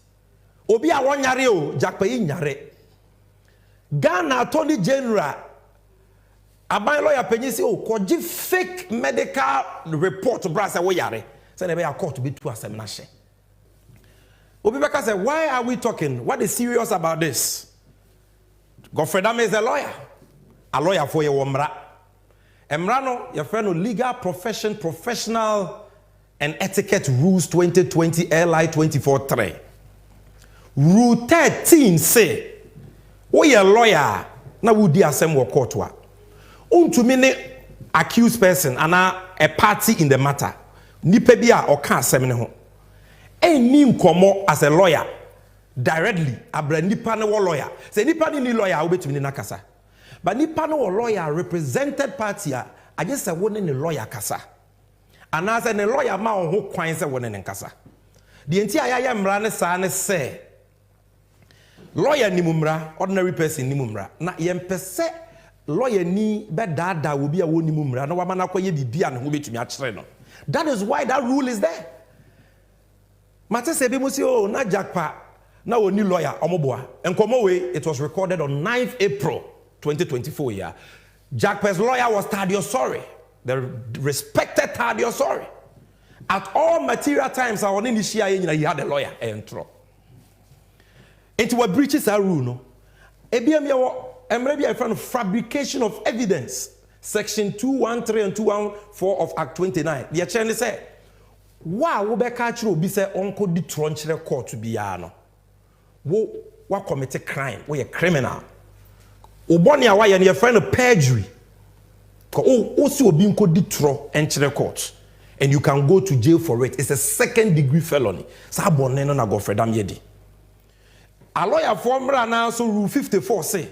obi a wonyare o Jackpa yi nyare Ghana Attorney General aban lawyer penyi se o kwaje fake medical report bra se wo yare se ne be ya court betu asem na hye obi beka say why are we talking, what is serious about this? Godfrey Dame is a lawyer for your womra. Emrano, your friend, legal profession, professional and etiquette rules 2020 LI 24-3. Rule 13 say, we a lawyer, na would di assemble court wa. Untumine accused person and a party in the matter. Nipebia or can semine ho. Nim komo as a lawyer directly. Abra nipa ne lawyer. Say nipa ni lawyer ubetumi na kasa. But nipa no lawyer represented party I just say one ne lawyer kasa. And as a lawyer ma on ho kwan say one ne kasa. The entire ya mra ne sa ne say lawyer ni mumra, ordinary person ni mumra. Na yempese lawyer ni be dada obi a woni mumra na wama na kwaye bibia ne ho betumi a kire no. That is why that rule is there. Mate se be mo si o na Jackpa na oni lawyer omoboa. Enkomo we it was recorded on 9th April 2024 year. Jackpa's lawyer was Tadio Sorry, the respected Tadio Sorry. At all material times, I was in the Shia, he had a lawyer. Into what breaches our rule, no? Maybe a friend of fabrication of evidence, section 213 and 214 of Act 29. The attorney said, wow, we be catch you, be say, uncle the tronche court to be ano. What commit a crime? We a criminal. Oboni awaya ni your friend of perjury. Also being called ditro entry court. And you can go to jail for it. It's a 2nd degree felony. Sabone no na Godfrey Dame yedi. A lawyer formula now so rule 54 say,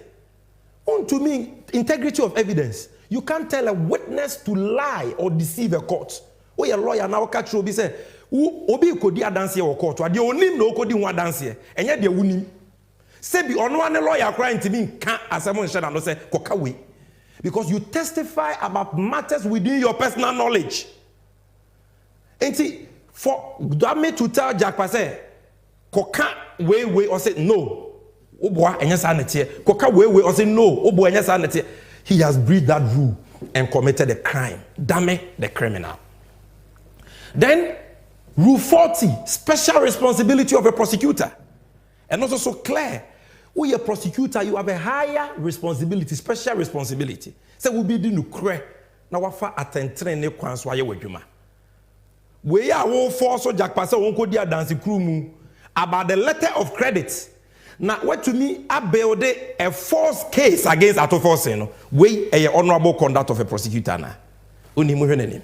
to me, integrity of evidence. You can't tell a witness to lie or deceive a court. Oh, your lawyer now catch you be say, obi ko di adanse e court. Ade onim no ko di ho adanse. Enye de wunim. Say be ono ane lawyer crying to me can't assemble and no say koka we. Because you testify about matters within your personal knowledge. And see, for Dame to tell Jackpa say, koka we or say no. Oboa enya sa netie. Koka we or say no. Oboa enya sa netie. he has breached that rule and committed a crime. Damn the criminal. Then, Rule 40, special responsibility of a prosecutor. And also so clear, we a prosecutor, you have a higher responsibility, special responsibility. So we'll be doing no cre. Now wafa attentre ne kwanswa ye wadwuma. We are all force so Jack Pasa won't go there dancing crew about the letter of credit. Now what to me I build a false case against Ato Forson. We a honorable conduct of a prosecutor na. Oni mo hwene nim.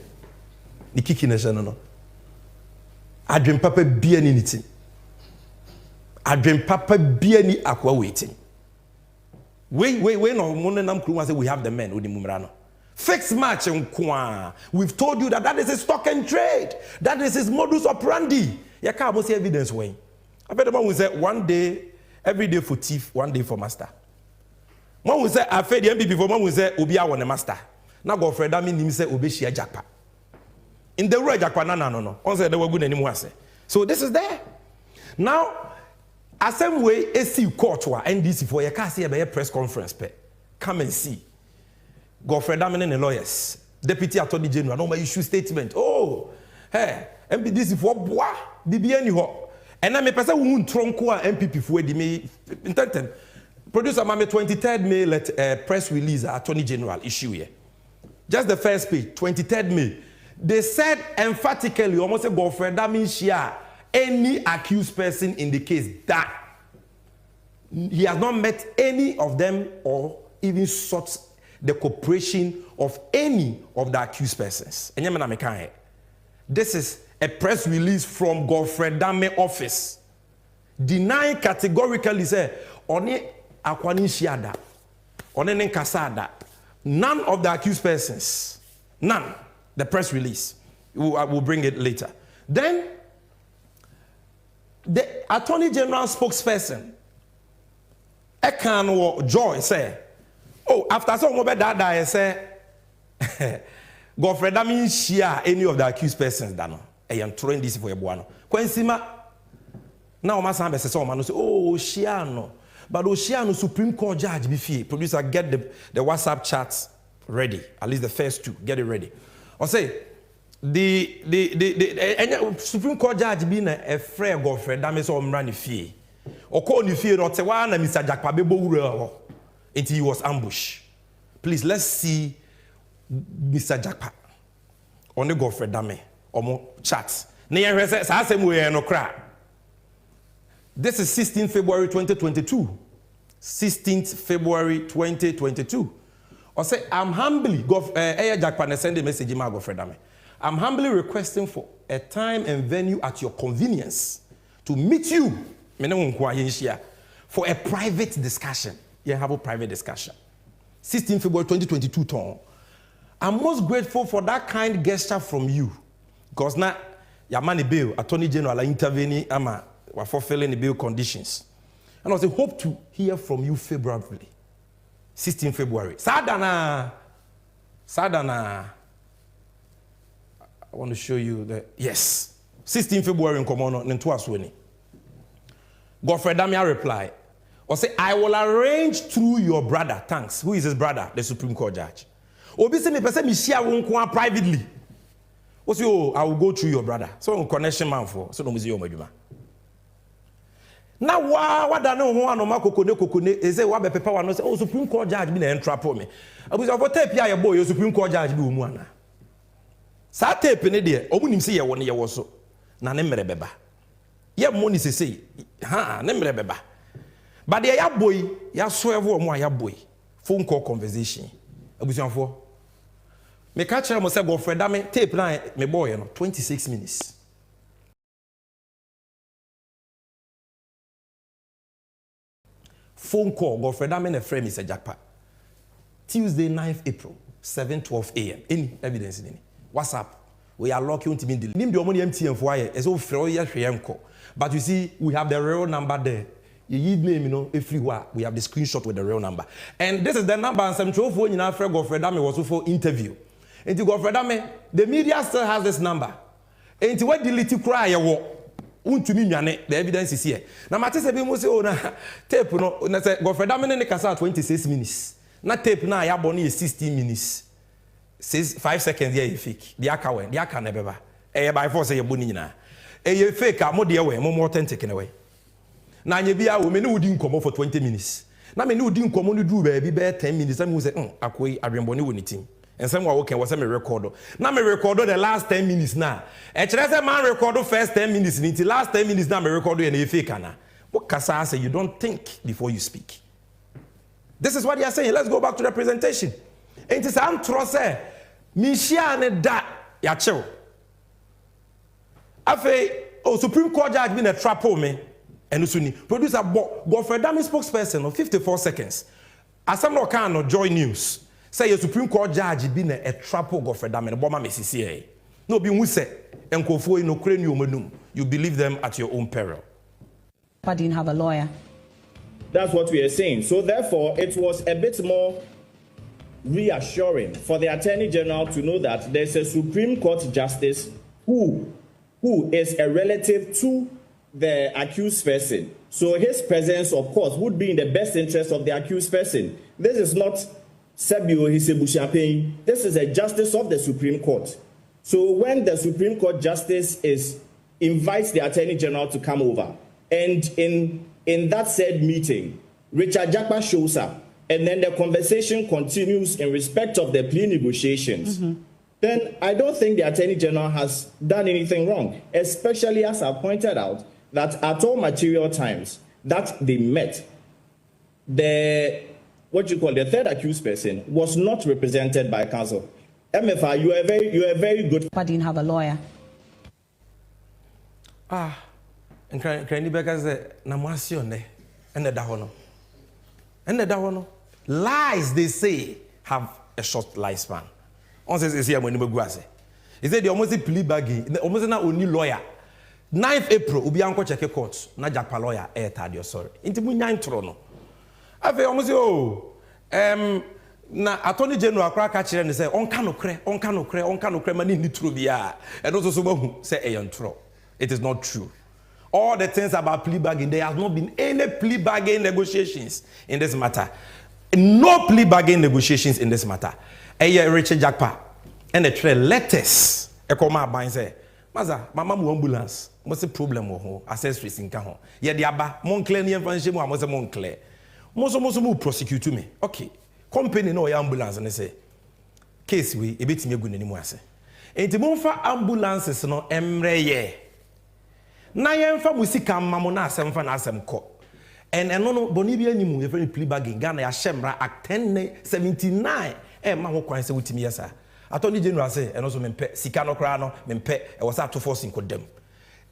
Ni kiki na no. Adwen papa bia ni niti. Adwen papa bia ni akwa waiting. We no mo nam crew say we have the men oni mumra no. Fixed match nkwa. We've told you that is a stock and trade. That is his modus operandi. You can't see evidence way. I bet the man will say 1 day, every day for thief, 1 day for master. Man will say I fed the MP before man will say Obi a one master. Now go Fred that mean him say Obi share jackpot. In the road jackpot no. On say they were good anymore say. So this is there. Now, a same way AC court wa NDC for you can't see a press conference pe. Come and see. Godfrey Damene and the lawyers, Deputy Attorney General, no issue statement. Oh, hey, MPDC for bois, BBN ho. And I may person who tronko MPP for the me intended. Producer Mame 23rd May let press release Attorney General issue here. Just the first page, 23rd May. They said emphatically, almost a Godfrey Damene share any accused person in the case that he has not met any of them or even sought the cooperation of any of the accused persons. This is a press release from Godfrey Damene office. Denying categorically say oni akwani shiada, oni nkasada. None of the accused persons. None. The press release. I will bring it later. Then the Attorney General spokesperson Ekan Joy say, oh, after some of that, I say, Godfrey Damene share any of the accused persons. Dano, I am throwing this for a buano. Quensima now, my son says, oh, Shiano, but Oshiano Supreme Court judge be fee. Producer, get the WhatsApp chats ready. At least the first two, get it ready. Or say the Supreme Court judge being a frail Godfrey Damene so running fee. Or call you fee or Tewana, Mr. Jack Pabebo. Until he was ambushed. Please, let's see Mr. Jackpot on the Godfrey Damene or more chats. This is 16th February 2022. 16th February 2022. Or say, I'm humbly, Jackpot send a message in my Godfrey Damene. I'm humbly requesting for a time and venue at your convenience to meet you for a private discussion. You have a private discussion. 16 February 2022 ton. I'm most grateful for that kind gesture from you. Because now, your money bill, Attorney General intervening, we're fulfilling the bill conditions. And I hope to hear from you favorably. 16 February. Sadana. I want to show you that. Yes. 16 February in Komono, Nentuasweni. Godfrey Damene replied. Or say, I will arrange through your brother. Thanks. Who is his brother? The Supreme Court judge. Obi say me person me share one privately. O say, oh, I will go through your brother. So connection man for. So no muzi yo madwuma. Na wa da no ho anoma kokone e say wa be pepa wa no say, oh, Supreme Court judge be na entrap me. Abuzi of tape ya ye boy Supreme Court judge be omu ana. Sa tape ne de omu nim say ye wo ne ye wo so. Na ne mere beba. Ye money say, ha, ne mere beba. But the ya boy, ya swear more ya boy. Phone call conversation. Abusianfo. Me catch am say Godfrey Damene tape na me boy no 26 minutes. Phone call Godfrey Damene friend Mr. Jackpot. Tuesday 9th April 7:12 a.m. Any evidence in any. WhatsApp. We are locking to me. Nim the money MTN for why as offer ya hwem. But you see we have the real number there. You name, you know, everywhere. We have the screenshot with the real number. And this is the number and some 12 when you know Godfrey Damene was for interview. And to Godfrey Damene, the media still has this number. And to what delete cry to me, the evidence is here. Now, Matisse be say, oh, na tape, no, Godfrey Damene ne kasa 26 minutes. na tape na ya bɔ no 16 minutes 5 seconds yɛ fake the aka wɛ the aka na bɛba ɛyɛ by force yɛ bɔ ni nyina ɛyɛ fake a mo deɛ wɛ mo authentic na wɛ na anya bia wo me ne wodi nkɔmɔ for 20 minutes na me ne wodi nkɔmɔ no duru baabi bɛ 10 minutes na me say akoi adwenbɔ ne wɔ ne tim ensem wa wo ken wo say me record na me record the last 10 minutes na e kire say man record first 10 minutes ni last 10 minutes na me record you na fake ana what kasa say you don't think before you speak. This is what they are saying. Let's go back to the presentation. And it is am trose mi shia ne da ya chew afei Supreme Court judge been a trap me and so ni producer Godfrey Dami spokesperson of 54 seconds asam no kan no Joy News say your Supreme Court judge been a trap Godfrey Dami no boma mesisi no bi hu se enkofo no kure ni omanum you believe them at your own peril. I didn't have a lawyer. That's what we are saying. So therefore, it was a bit more reassuring for the Attorney General to know that there's a Supreme Court justice who is a relative to the accused person. So his presence, of course, would be in the best interest of the accused person. This is not Sebio Hisebu-Champagne. This is a justice of the Supreme Court. So when the Supreme Court justice invites the Attorney General to come over, and in that said meeting, Richard Jakpa shows up, and then the conversation continues in respect of the plea negotiations, then I don't think the Attorney General has done anything wrong, especially as I pointed out that at all material times that they met, the third accused person was not represented by counsel. MFA, you are very good. I didn't have a lawyer. And Cranny Becker said, Namasione, and the Dahono. And the Dahono. Lies, they say, have a short lifespan. On says, is here when you go. He said, the almost plea bagging, almost not only lawyer. 9th April, Ubianco check court, na Japa lawyer, tadio, sorry. Into Munyan Trono. I feel almost, na Attorney General crack catcher and say, on cano cre, mani ni trubia. And also, so say, it is not true. All the things about plea bargain, there has not been any plea bargain negotiations in this matter. No plea bargain negotiations in this matter. Richard Jakpa and the trail letters. Ekoma buying say, Maza, mama mu ambulance. What's the problem with her? Accessories in Cajon. Yeah, the Abba, Moncler, near Fanchimo, I was a Moncler. Most mu prosecute me. Okay. Company no ambulance and they say, case we, a bit me good anymore. And the monfa ambulances no emreye. Na yemfa musika mamo na asem fa na asem ko and no bonibia nimu ye very plea bargain Ghana ya shemra act 1079 ma ho kwan se wutimi yesa Attorney General say and also mempe sika no kra no mempe e was Ato Forson kodam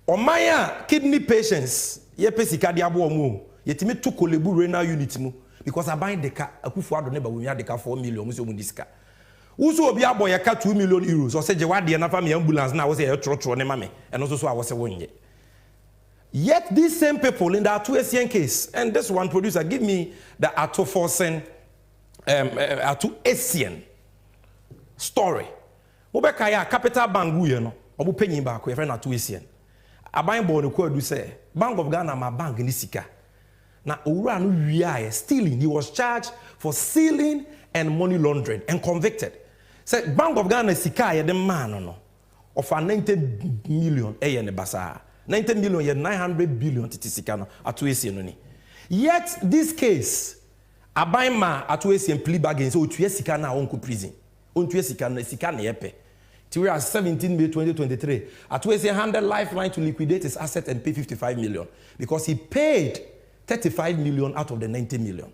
oman a kidney patients ye pe sika dia bo mu yetimi to kolebu renal unit mu because aban deka akufu ado ne ba wonwa deka 4 million so mu disika uso obi aboye ka 2 million euros o se je wade na fa me ambulance na wo se ye trotro ne mame and also so a wo se wonye. Yet these same people in the Ato Forson case, and this one producer, give me the Ato Forson, Ato Forson story. Mobeka ya capital bank you know, obu penny back we friend Ato Forson. Aban board ko do say Bank of Ghana ma bank ni sika. Na owura no wiaye stealing. He was charged for stealing and money laundering and convicted. Say Bank of Ghana sika ye the man no of 90 million ne basa. 90 million, yet 900 billion titikano Ato Forson ni. Yet this case, Abaima Ato Forson plea bargain so tuye sika na onko prison. On tuye sika na yepe. Till 17 May 2023, Ato Forson handed Lifeline to liquidate his asset and pay 55 million because he paid 35 million out of the 90 million.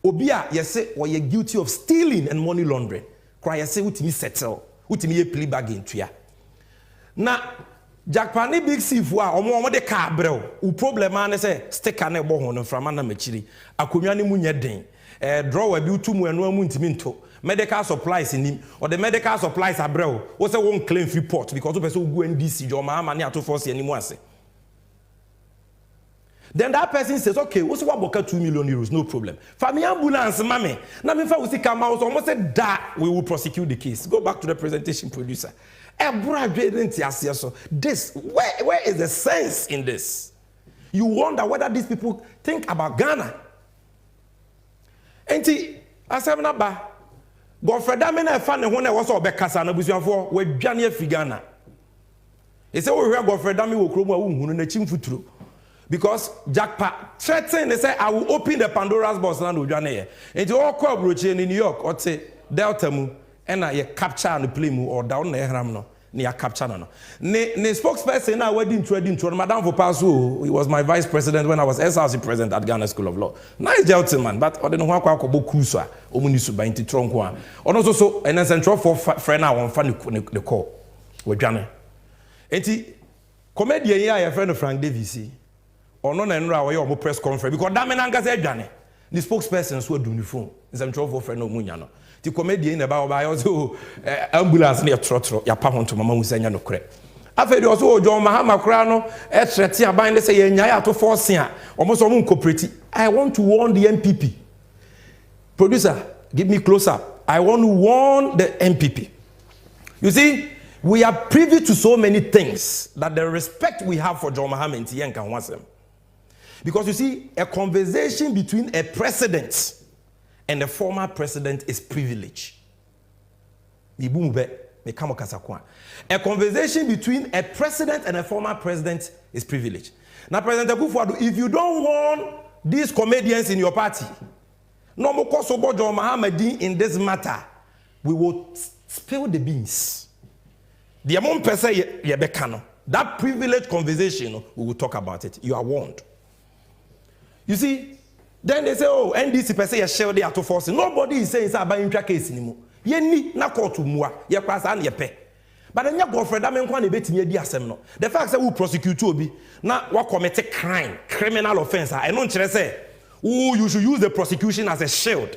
Obia yese or you're guilty of stealing and money laundering. Cry yese utimi settle, utimi ye plea bargain tuya. Na Jakpani big sifu a omo de ka brel u problem an say sticker na ebo ho no frama na machiri akonwa ne munye den drawer bi utumu eno amu ntimi nto medical supplies nim or the medical supplies abrel wo say won claim report because person go NDC jo ma ne Ato Forson animu ase. Then that person says, okay, what's what about 2 million euros? No problem. Family ambulance, mame. Now, if I was come out, almost said that we will prosecute the case. Go back to the presentation producer. This, where is the sense in this? You wonder whether these people think about Ghana. And asem na ba Godfrey Dame na fa ne ho na wo so obekasa na busuafo wadwane afigana ese wo hwe Godfrey Dame wo kromu a wo hunu na chimfuturo because Jackpa threatened they say I will open the Pandora's box na odwane ye enti wo kwa brochi in New York ote Delta mu na ye capture no play mu or down na ehram no na capture no ne spokesperson na wadi intro madam for paso he was my vice president when I was SRC president at Ghana School of Law nice gentleman but ode no ho akwa cruise a omuni suba inti tronko a ono so en central for friend na won fa ne call wadwane enti comedian ya your friend Frank Davis ono na nra wo ye press conference because Dame na ngasa adwane the spokesperson so adu ni phone central for friend no munya no ti comedian na ba yo so ambulance na trotro ya pa honto mama musanya no kre afedi also ojo mahama kra no threat aban de say ye nya Ato Forson a omo so mo cooperative I want to warn the MPP producer give me close up I want to warn the MPP you see we are privy to so many things that the respect we have for John Mahama and Tiyan can want them because you see a conversation between a president and the former president is privilege. A conversation between a president and a former president is privilege. Now, President Akufo-Addo, if you don't want these comedians in your party, no more Kosobo John Mahama in this matter, we will spill the beans. The amount per se that privileged conversation, we will talk about it. You are warned. You see, then they say, oh, NDC per se a shell the Ato Forson. Nobody is saying it's about intra case anymore. Ye ni na court mua, ye kwasa an ye pe. But then your Godfrey Dame nkwa na beti me di asem no. The fact say we prosecute obi na wa commit a crime, criminal offense. I don't say, oh, you should use the prosecution as a shield.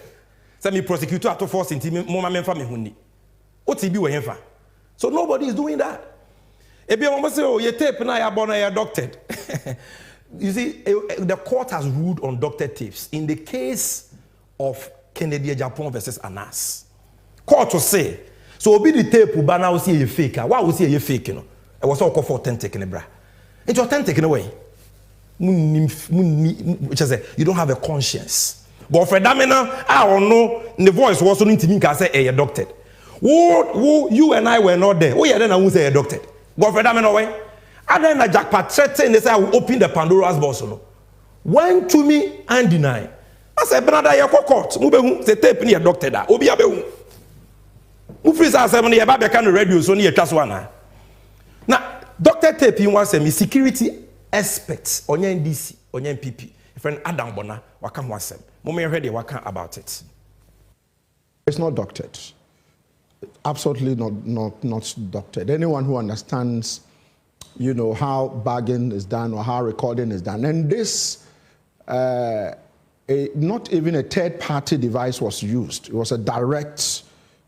Say me prosecute Ato Forson ti mama memfa me hunni. Oti bi we hemfa. So nobody is doing that. Ebi mama say, oh, ye tape na ya born ya doctored. You see, the court has ruled on doctored tapes in the case of Kennedy Japan versus Anas. Court will say, so obi the tape but now see a fake. Why we see a fake? It was all called for authentic in the bra. It's authentic in a way. Which is you don't have a conscience. But for Damina, I don't know. The voice was only to me can say a doctored. Who you and I were not there. Oh yeah, then I won't say a doctored. But for Damina way. And then a Jackpot threatened they say I will open the Pandora's box. Went to me and deny. I said, Brother, you court. The tape near doctor da. Obi abehu. Ufrisa 7 year back can radio so near Chaswana. Now, Dr. Tape in was a security experts on your NDC, on your MPP. Friend Adam Bona, Wakam Wasem. Moment ready, Wakam about it. It's not doctored. Absolutely not doctored. Anyone who understands, you know, how bagging is done or how recording is done. And this, not even a third-party device was used. It was a direct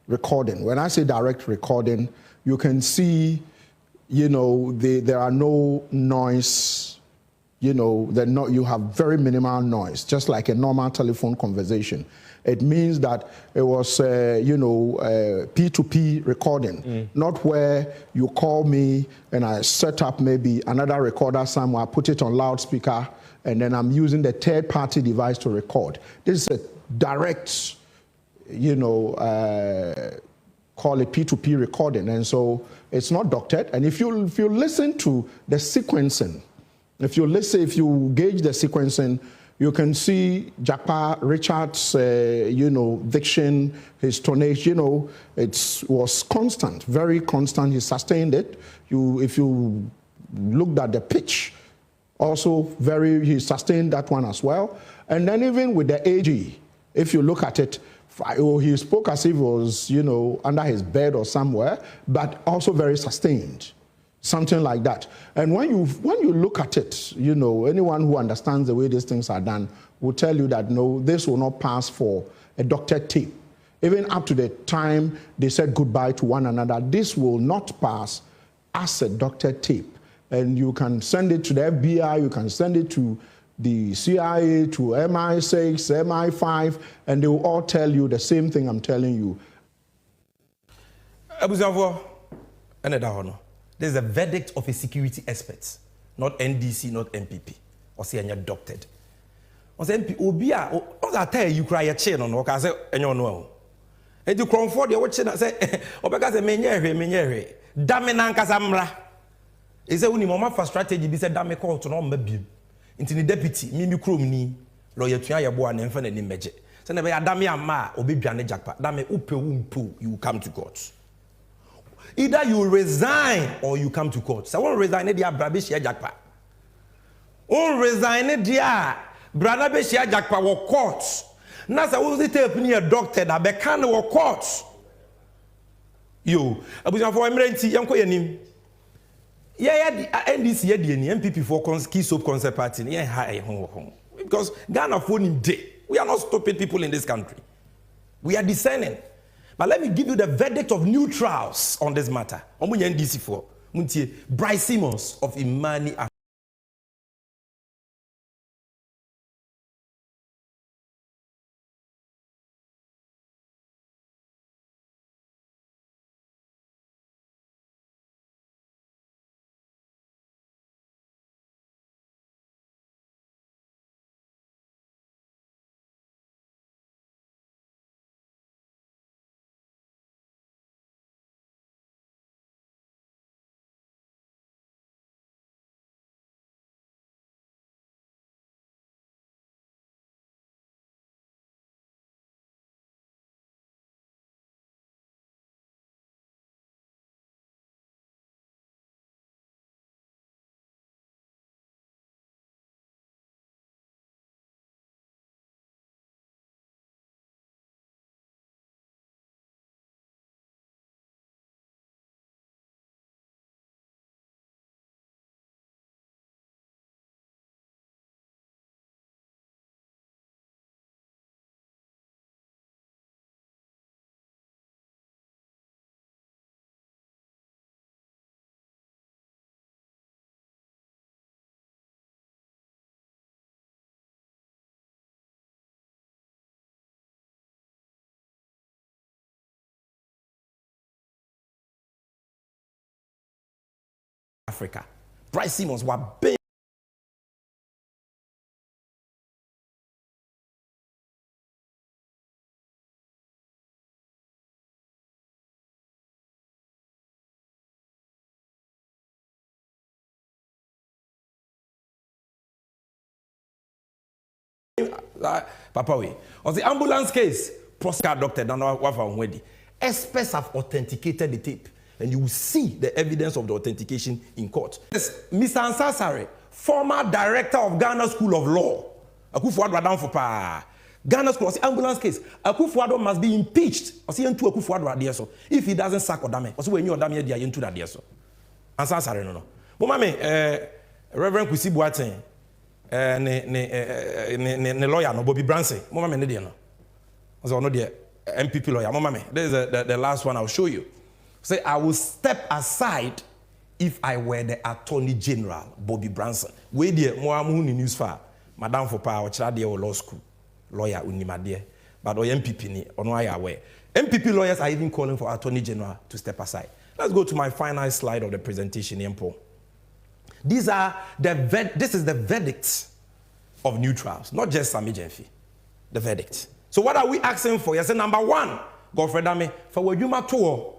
recording. When I say direct recording, you can see, you know, there are no noise, you know, you have very minimal noise, just like a normal telephone conversation. It means that it was, you know, P2P recording, not where you call me and I set up maybe another recorder somewhere, put it on loudspeaker, and then I'm using the third-party device to record. This is a direct, you know, call it P2P recording, and so it's not doctored. And if you listen to the sequencing, if you gauge the sequencing, you can see Japa Richard's, you know, diction, his tonation, you know, it was constant, very constant. He sustained it. If you looked at the pitch, also he sustained that one as well. And then even with the AG, if you look at it, he spoke as if it was, you know, under his bed or somewhere, but also very sustained. Something like that. And when you look at it, you know, anyone who understands the way these things are done will tell you that, no, this will not pass for a doctored tape. Even up to the time they said goodbye to one another, this will not pass as a doctored tape. And you can send it to the FBI, you can send it to the CIA, to MI6, MI5, and they will all tell you the same thing I'm telling you. There's a verdict of a security expert, not NDC, not MPP, or say you're doctored. On say MP obia on that tell you cry your chin on ka say enyo no. E di Crawford dey watch na say obeka say menye dame na nkasa mra. E say uni mama for strategy bi say dame court no ma biem. Nti ni deputy mi krom ni lawyer tua ye boa na mfa na ni meje. Say na be dame ama obedwane jakpa. Dame upe wumpu you come to court. Either you resign or you come to court. So one resign e dia brabe shia jakpa. On resign e dia brana be shia jakpa wo court. Na sa wo tape ni a doctor da be kan wo court. Yo, abuja for emergency yanko yanim. Yeah, NDC ye di ni MPP for key soap concept party. Yeah, high home. Because Ghana phone him day. We are not stupid people in this country. We are discerning. But let me give you the verdict of neutrals on this matter. Omunye NDC for Muntie Bryce Simmons of Imani Africa. Bryce Simmons were big. Papa we. On the ambulance case, prosecutor doctor don't know what for when experts have authenticated the tape. And you will see the evidence of the authentication in court. Yes, Mr. Ansasare, former director of Ghana School of Law. Akufo-Addo down for pa. Ghana School, ambulance case. Akufo-Addo must be impeached. Akufo-Addo if he doesn't sack Odame. When you Odame dia into that so. Ansasare no. Mama Reverend Kwesi Boateng ne lawyer no Bobby Branson. Mama ne dia no. Also no dia MPP lawyer. Mama this is the last one I'll show you. Say, I will step aside if I were the Attorney General, Bobby Branson. We dear, more news far. Madam for power, child law school, lawyer unimade. But or MPP ni, or no I aware. MPP lawyers are even calling for Attorney General to step aside. Let's go to my final slide of the presentation, Yempo. This is the verdict of neutrals, not just Sammy Gyamfi. The verdict. So what are we asking for? Yes, number one, Godfrey Dame, for what you tour.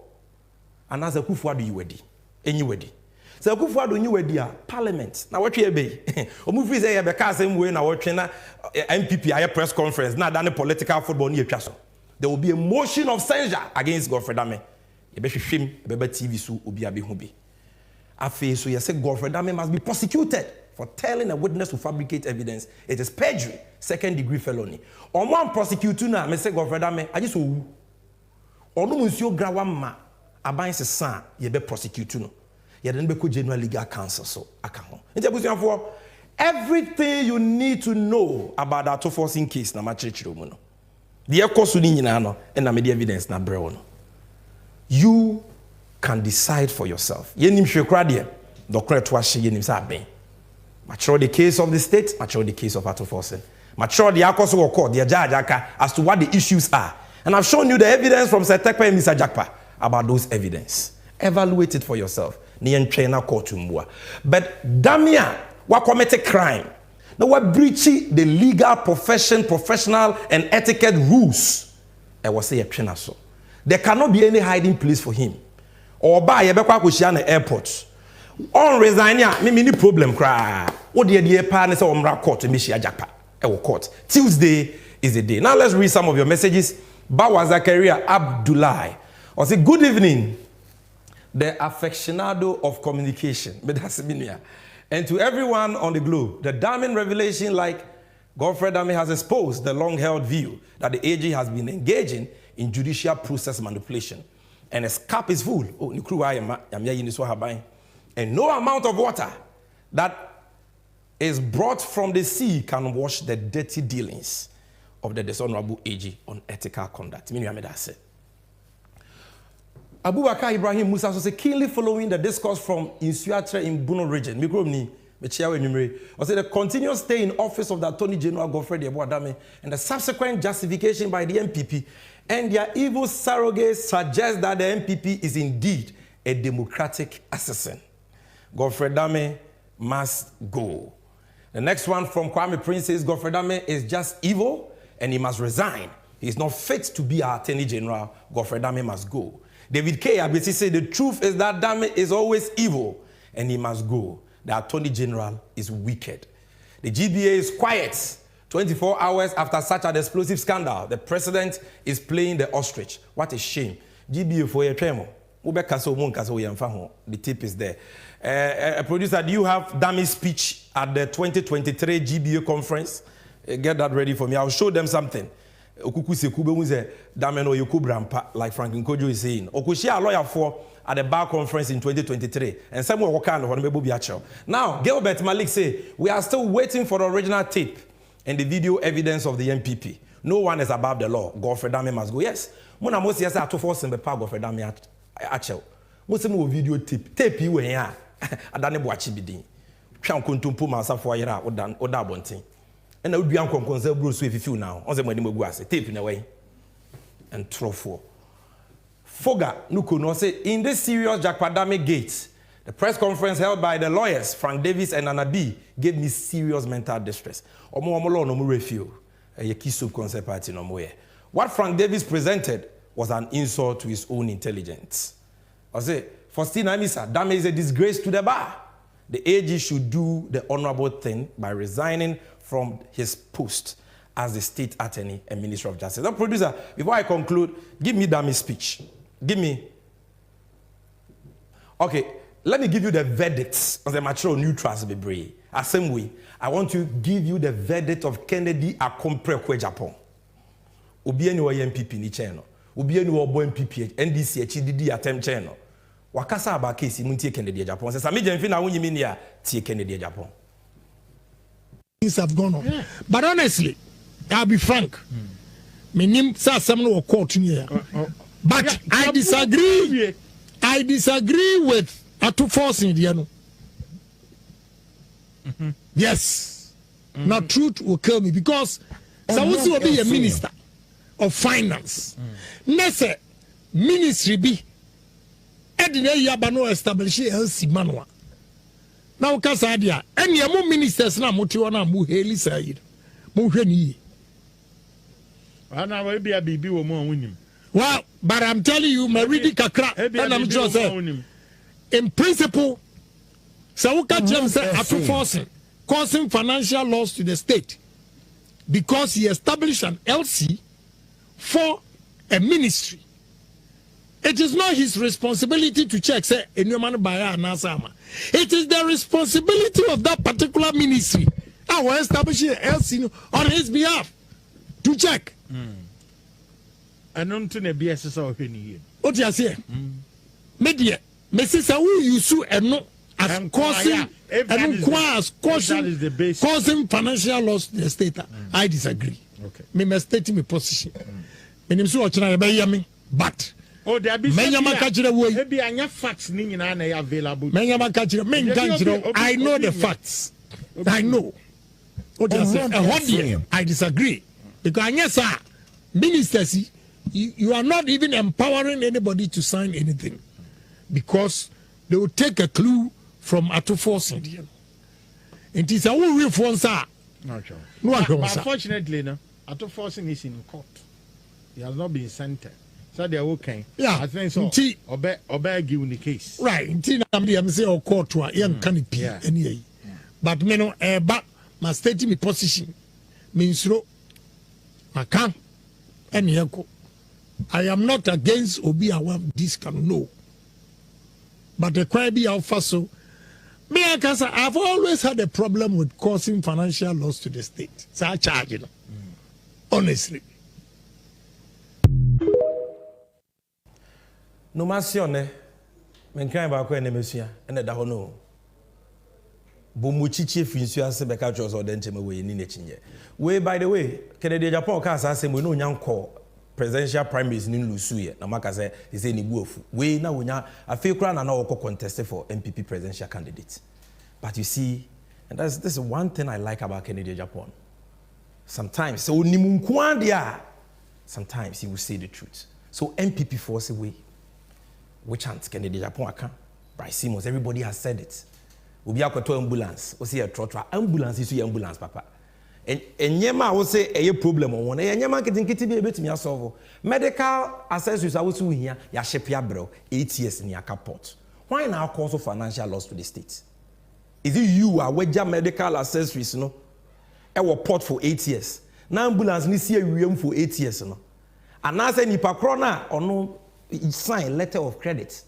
And as a Akufo-Addo you wedi enyi wedi so Akufo-Addo nyi wedi a parliament na wotwe ebe o mu free say e be ka same way na wotwe na MPP aye press conference na da ne political football ni etwa so there will be a motion of censure against Godfrey Dame e be hwehwem e be TV so obi abehu bi afi so you say Godfrey Dame must be prosecuted for telling a witness to fabricate evidence. It is perjury, second-degree felony. On one prosecutor na me say Godfrey Dame aji so wu onu munsuo grawa ma aban se san ye be prosecute no ye den be ko general legal counsel so aka ho nti abusuafo everything you need to know about that Ato Forson case na ma chirechiro mu no the ekosu ni nyina no e na me the evidence na brew no you can decide for yourself ye nim hwekra de dokre to ahye ye nim sa aben mature the case of the state mature the case of Ato Forson mature the akoso wo court the judge aka as to what the issues are and I've shown you the evidence from Setekpa and Mr. Jakpa about those evidence. Evaluate it for yourself. But Damia, what committed crime? Now we're breaching the legal professional and etiquette rules. I was saying so. There cannot be any hiding place for him. Or by a Bekwakushiana airport. On resigning, me problem cry. What the partners on court to Mishia Japa? Court. Tuesday is the day. Now let's read some of your messages. Bawa Zakaria Abdullah. I say good evening. The aficionado of communication. And to everyone on the globe, the damning revelation like Godfrey Dame has exposed the long-held view that the AG has been engaging in judicial process manipulation. And his cup is full. And no amount of water that is brought from the sea can wash the dirty dealings of the dishonorable AG on ethical conduct. Abubakar Ibrahim Musa also say keenly following the discourse from Insuatre in Bono region. I say the continuous stay in office of the Attorney General Godfrey Dame and the subsequent justification by the MPP and their evil surrogates suggest that the MPP is indeed a democratic assassin. Godfrey Dame must go. The next one from Kwame Prince says Godfrey Dame is just evil and he must resign. He is not fit to be our Attorney General. Godfrey Dame must go. David K. Abisi said the truth is that Dame is always evil and he must go. The Attorney General is wicked. The GBA is quiet. 24 hours after such an explosive scandal, the president is playing the ostrich. What a shame. GBA for your tremor. The tip is there. Producer, do you have Dame's speech at the 2023 GBA conference? Get that ready for me. I'll show them something. Like Franklin Kojo is saying. Okushia a lawyer for at the bar conference in 2023. And someone will kind of now, Gilbert Malik say, we are still waiting for the original tape and the video evidence of the MPP. No one is above the law. Godfrey Dame must go. Yes. Mona most yes Ato Forson be part Godfrey Dame achel. Most mo video tape you here. Adane boachi bidin. Twa kontumpo mansa fo yera oda bonten. And I would be unconserved Bruce if you feel now. On the money Muguase, tape in a way. And trofo. Foga Nuku no say in this serious Jakwadame gate, the press conference held by the lawyers, Frank Davis and Anabi, gave me serious mental distress. What Frank Davis presented was an insult to his own intelligence. I say, Faustina Misa, Dame is a disgrace to the bar. The AG should do the honorable thing by resigning from his post as the state attorney and minister of justice. Now, producer, before I conclude, give me Dame's speech. Give me. Okay, let me give you the verdicts of the mature neutrals bebre. The same way, I want to give you the verdict of Kennedy Akompre Kwe Japan. Obieni wa MPP ni cheno. Obieni wa bo MPP NDC HDD attempt cheno. Wakasa aba case muntie Kennedy Japan. Say Sammy Gyamfi na wonyimi ni a tie Kennedy Japan. Things have gone on. Yeah. But honestly, I'll be frank. My name says someone will court me. But yeah, I disagree. I disagree with Ato Forson, you know. Yes. Now truth will kill me because someone will be a minister of finance. Nese ministry be Edine Yabano establish LC Manwa. Now Kasadia, any more ministers na motiwana mu heli said. Mu heni. Ana we be a bibi wo mo wunim. Well, but I'm telling you, my reading kakra, and I'm just saying, in principle, Sawuka James said Ato Forson causing financial loss to the state because he established an LC for a ministry. It is not his responsibility to check, say, it is the responsibility of that particular ministry. I will establish an LC on his behalf to check. And on to the BSS or any. What you say? Media, Mrs. Who you sue and no as causing and causing financial loss to the state. I disagree. Okay. Me must state my position. Me so but oh, there be maybe I have facts available. I know the facts. I know. What you say? I disagree because yes, sir, ministers. You are not even empowering anybody to sign anything because they will take a clue from Ato Forson. It is a real phone, sir. Not sure. No one But knows. unfortunately, no, Ato Forson is in court. He has not been sentenced. So they're okay. Yeah. I think so. Obey give the case. Right. Until I'm say or court to a young canopy anyway. But me no but my stating my position means ro I can any echo. I am not against Obi Awam this can no. But the cry be alpha so me I've always had a problem with causing financial loss to the state. So I charge it. Honestly. No masione men kan ba ko ene mesua ene da ho no bomuchichi finsu ase be ka chos odente me we ni na chinye we by the way Kennedy Japan ka asa we no nyanko presidential primaries ni lusu ye na maka say he say ni buofu we na wonya afi kura na wo contest for MPP presidential candidate. But you see, and this is one thing I like about Kennedy Japan. Sometimes so nimunku dia sometimes he will say the truth. So MPP force away. Which chance Kennedy Japan aka? Bryce Simmons, everybody has said it. Obi akoto ambulance. O say a trotro ambulance is your ambulance papa. Enyema wo say a problem on one. Enyema kitinkiti be betimi asolve. Medical accessories are also here. Ya ship ya bro 8 years in your port. Why now cause financial loss to the state? Is it you are wager medical accessories no? E wo port for 8 years. Na ambulance ni see wiem for 8 years no. And I say nipa kro na ono sign letter of credit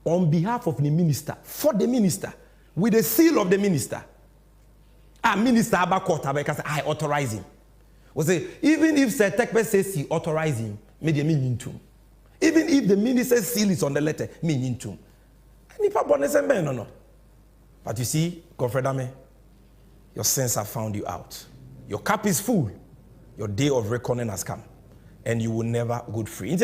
on behalf of the minister, for the minister, with the seal of the minister. A minister about court, I authorize him. We say, even if Sir Tekpe says he authorized him, maybe mean to. Even if the minister's seal is on the letter, mean to. No. But you see, Godfred, your sins have found you out. Your cup is full. Your day of reckoning has come. And you will never go free.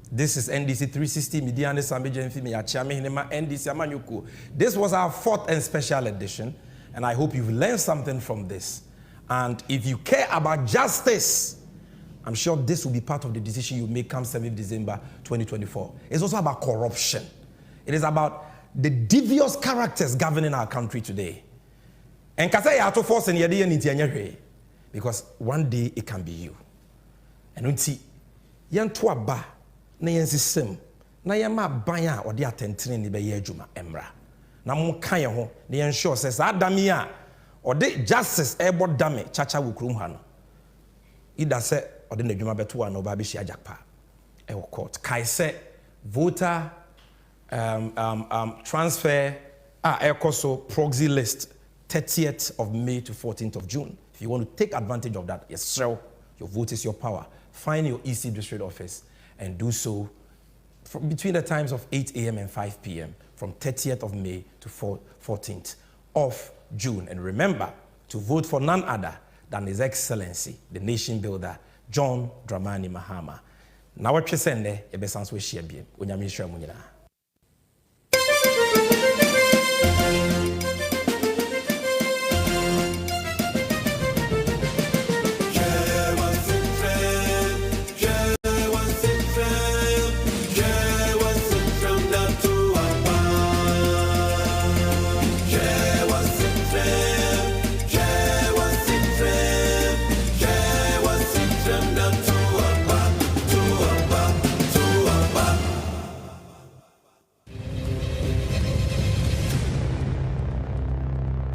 This is NDC 360 Media and Sammy Gyamfi NDC Amanyuku. This was our 4th and special edition, and I hope you've learned something from this. And if you care about justice, I'm sure this will be part of the decision you make come 7th December 2024. It's also about corruption. It is about the devious characters governing our country today. And Kasai Ato Forson because one day it can be you. And unti yan to aba na yan system na yan ma ban a ode atentene ni be ye adwuma emra na mo kan ye ho na yan sure say sa adame a ode justice ebo dame chacha wo krum ha no ida say ode na adwuma beto a no ba be hia jakpa e wo court kai say voter transfer so proxy list 30th of May to 14th of June. If you want to take advantage of that, yes, sir, your vote is your power. Find your EC district office and do so from between the times of 8 a.m. and 5 p.m. from 30th of May to 14th of June. And remember to vote for none other than His Excellency, the nation builder, John Dramani Mahama. Now what you send there, you be sans we share bien.